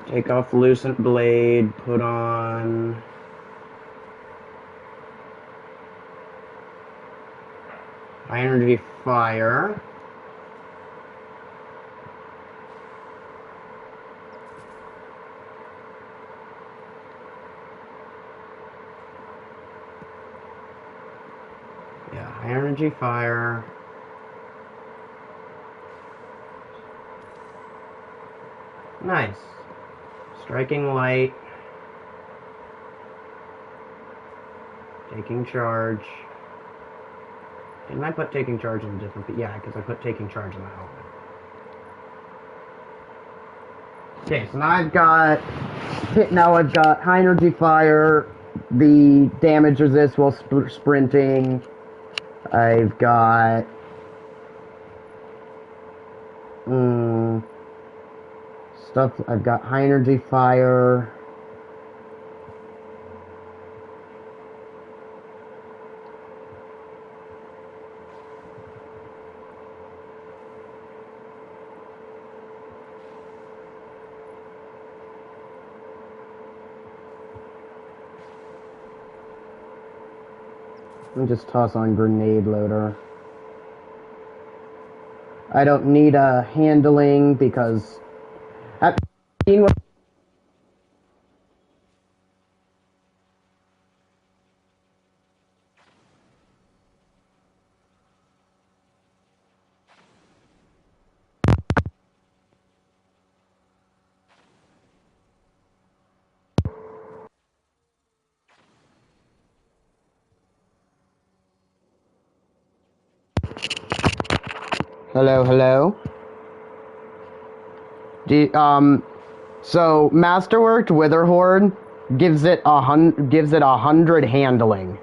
Take off Lucent Blade, put on... High Energy Fire. Yeah, High Energy Fire. Nice. Striking Light. Taking Charge. Didn't I put Taking Charge in a different... Yeah, because I put Taking Charge in the helmet. Okay, so now I've got High Energy Fire, the damage resist while sprinting. I've got... stuff... I've got High Energy Fire... Let me just toss on Grenade Loader. I don't need a handling because... Hello? So Masterworked Witherhorde gives it 100 handling.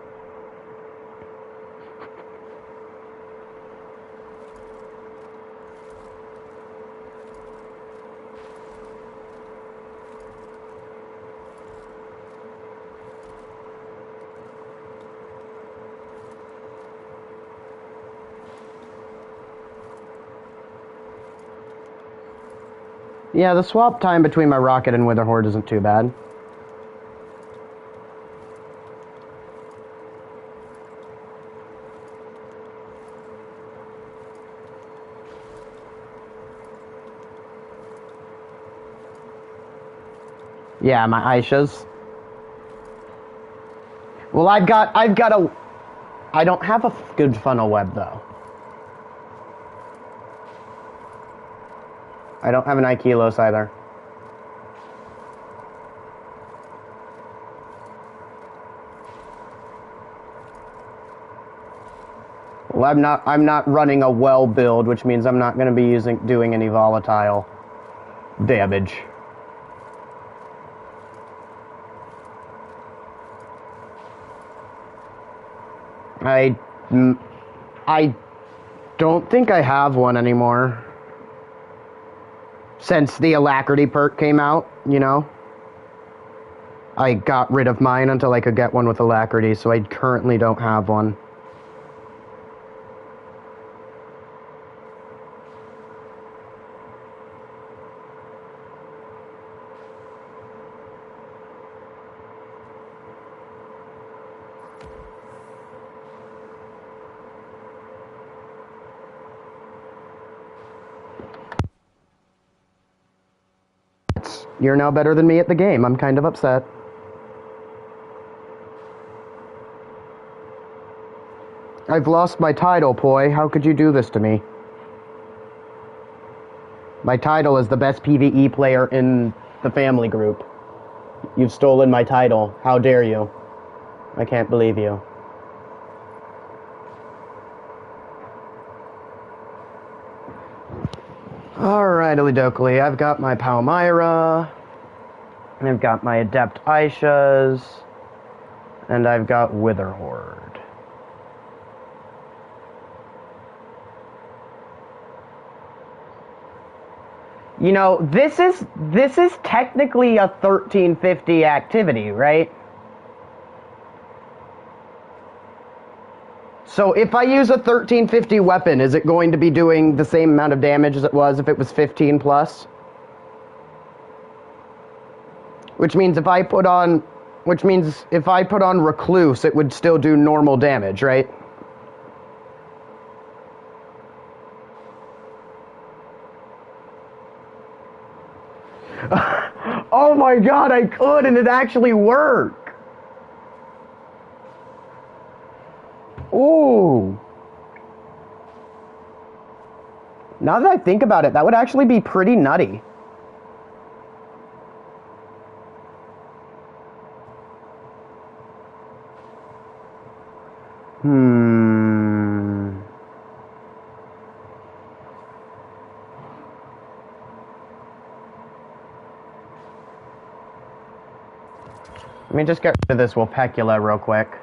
Yeah, the swap time between my rocket and Witherhorde isn't too bad. Yeah, my Aishas. Well, I've got a... I don't have a good funnel web, though. I don't have an Ikilos either. Well, I'm not running a well build, which means I'm not going to be doing any volatile damage. I don't think I have one anymore. Since the Alacrity perk came out, you know? I got rid of mine until I could get one with Alacrity, so I currently don't have one. You're now better than me at the game. I'm kind of upset. I've lost my title, Poi. How could you do this to me? My title is the best PvE player in the family group. You've stolen my title. How dare you? I can't believe you. Alright, Dokely. I've got my Palmyra. I've got my Adept Aishas. And I've got Witherhorde. You know, this is technically a 1350 activity, right? So if I use a 1350 weapon, is it going to be doing the same amount of damage as it was if it was 15 plus? Which means if I put on Recluse, it would still do normal damage, right? Oh my god, I could, and it actually worked! Ooh. Now that I think about it, that would actually be pretty nutty. Let me just get rid of this Wolpecula real quick.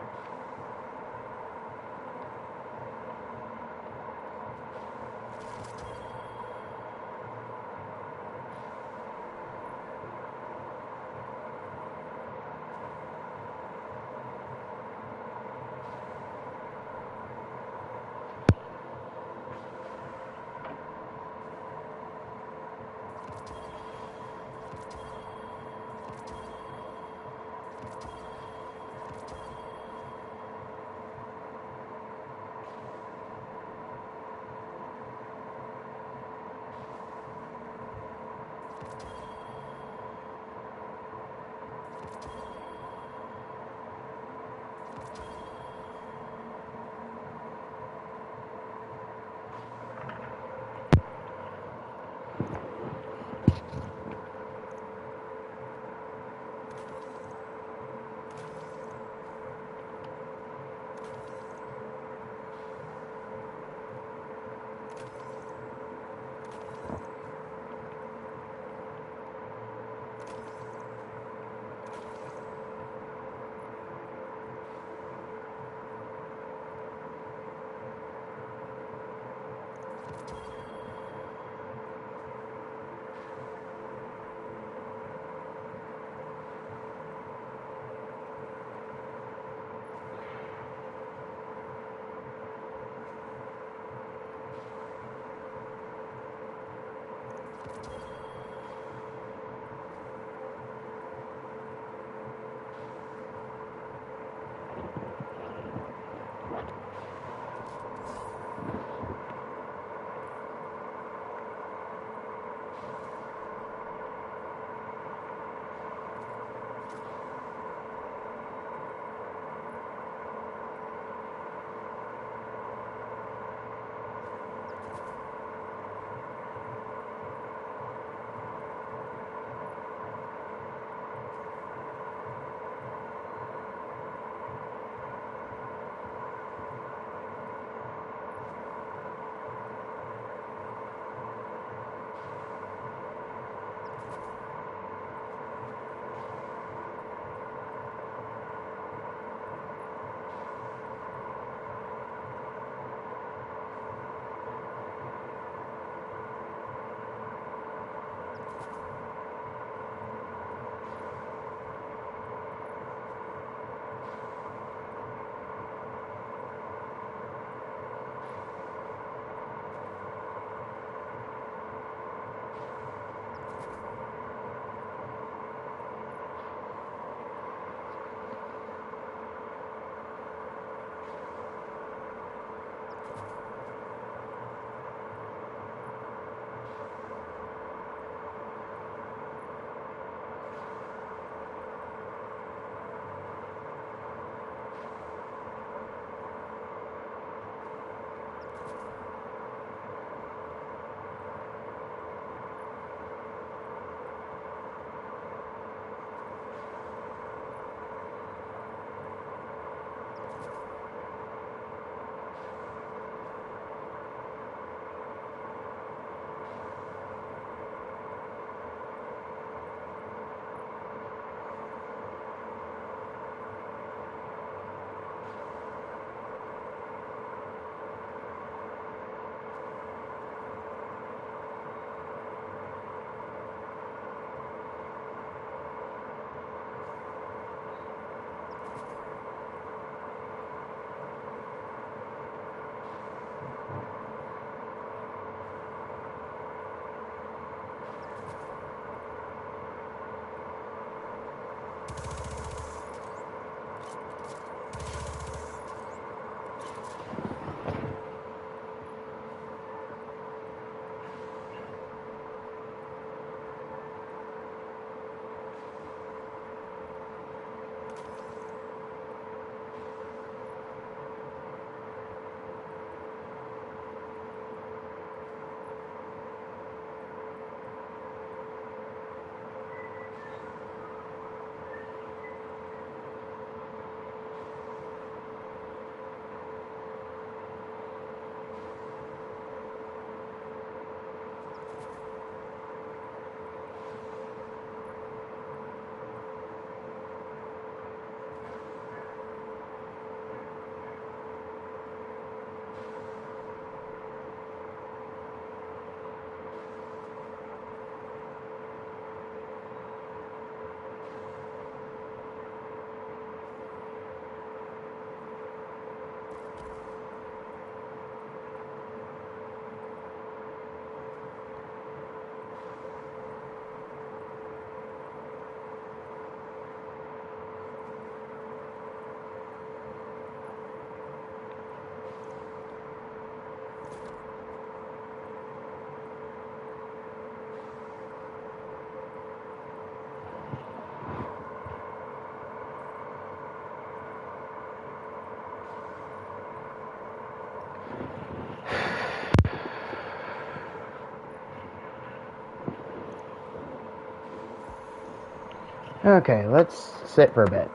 Okay, let's sit for a bit.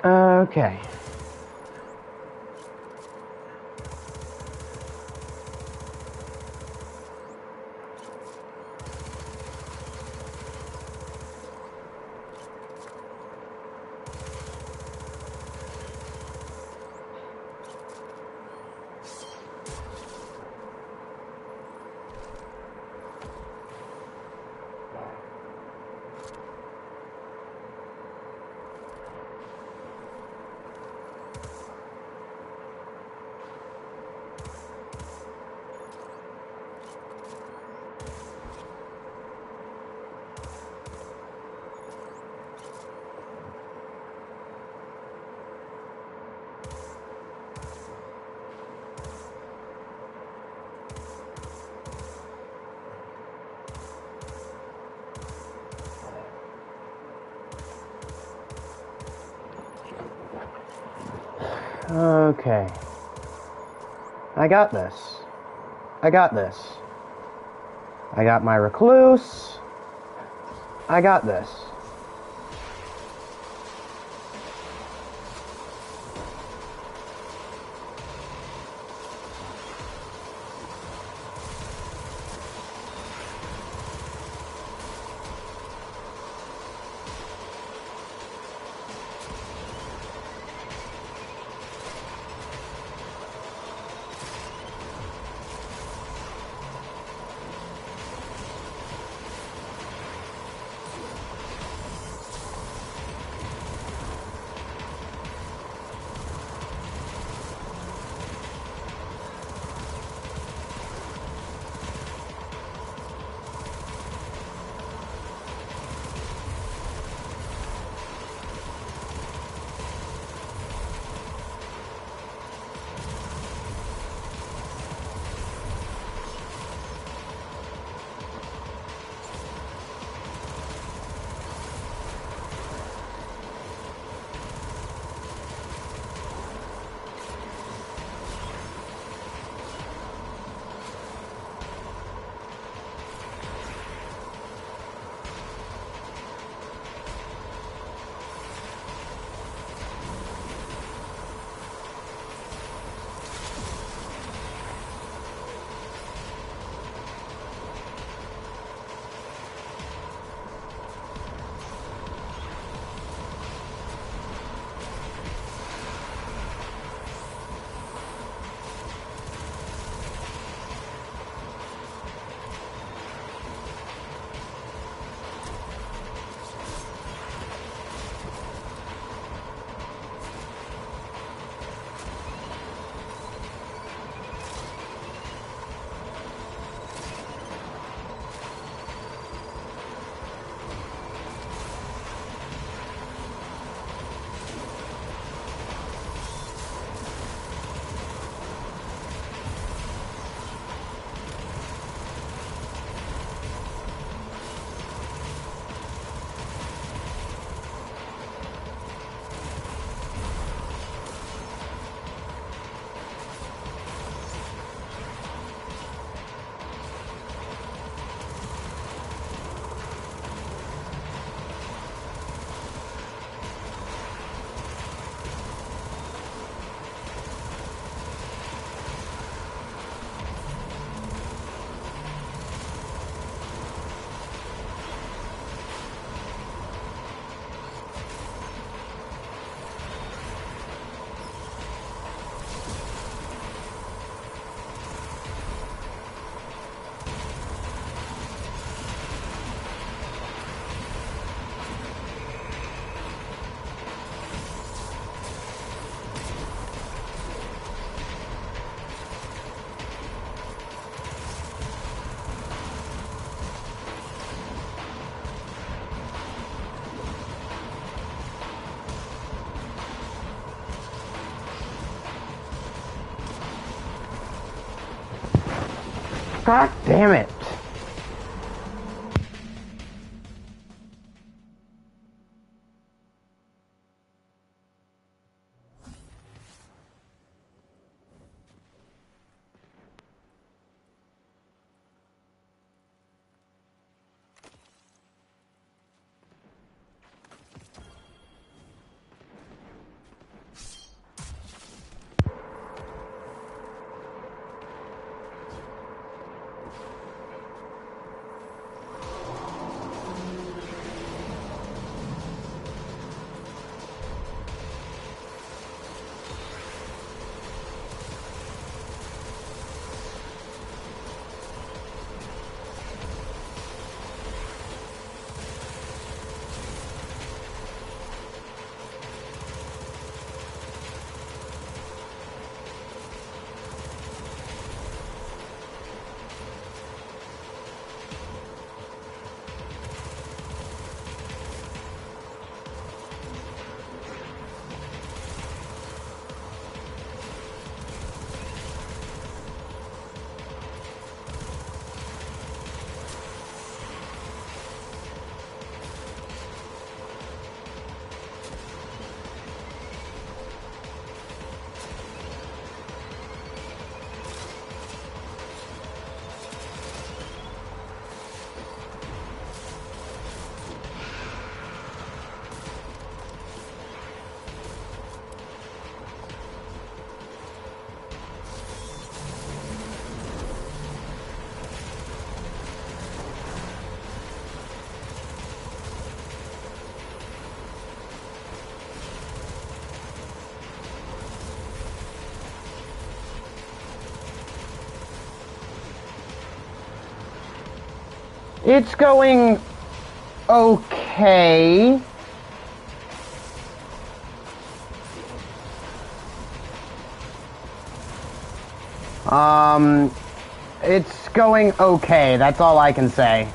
Okay. Okay. I got this. I got this. I got my recluse. I got this. God damn it. It's going okay. It's going okay. That's all I can say.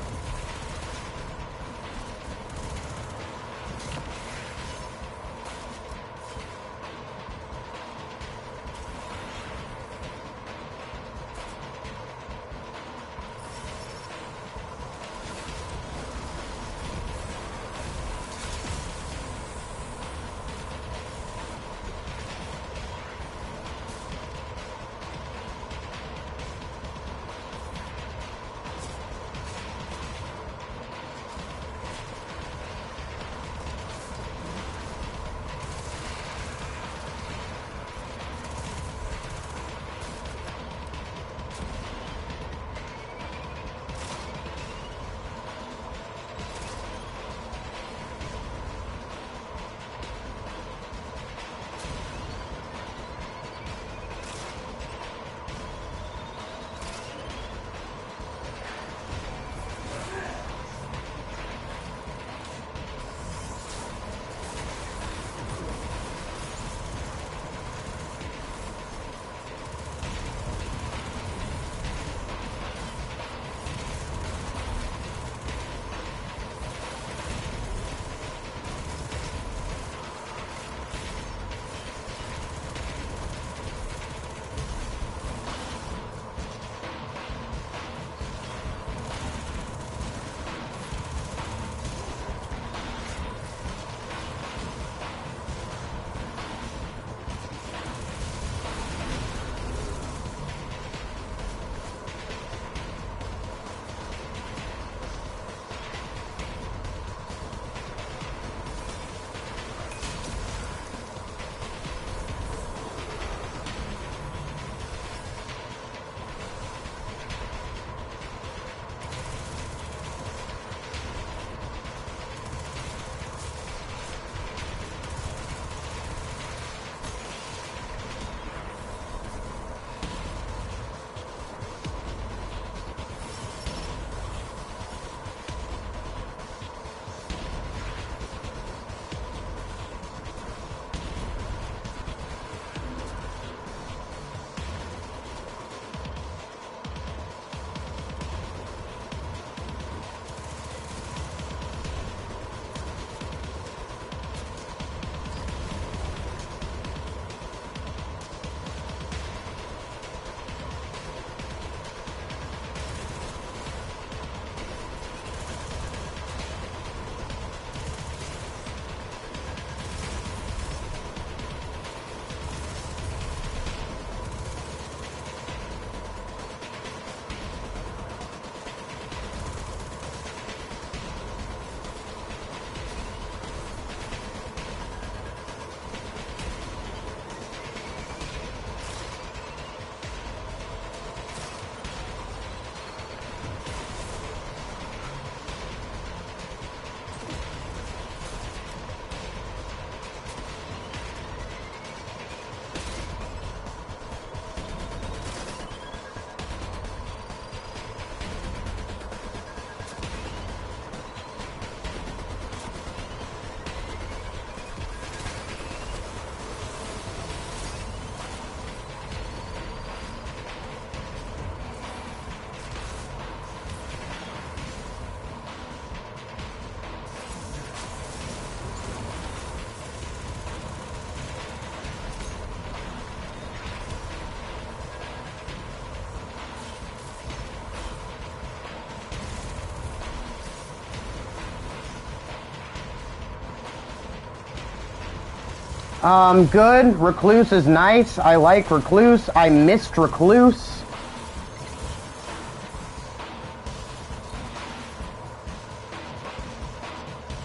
Good. Recluse is nice. I like Recluse. I missed Recluse.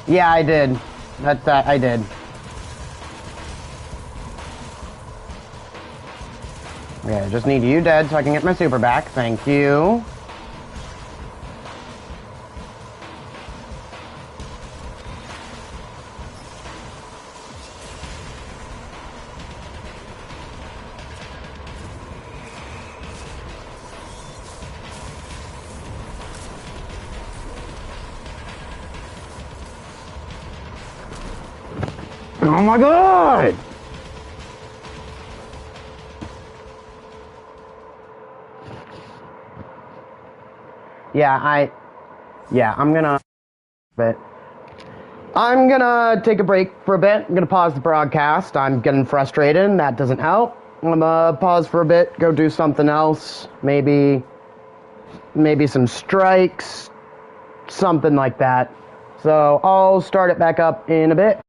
Yeah, I did. I did. Okay, I just need you dead so I can get my super back. Thank you. Oh my god! I'm gonna take a break for a bit. I'm gonna pause the broadcast. I'm getting frustrated and that doesn't help. I'm gonna pause for a bit, go do something else. Maybe some strikes, something like that. So I'll start it back up in a bit.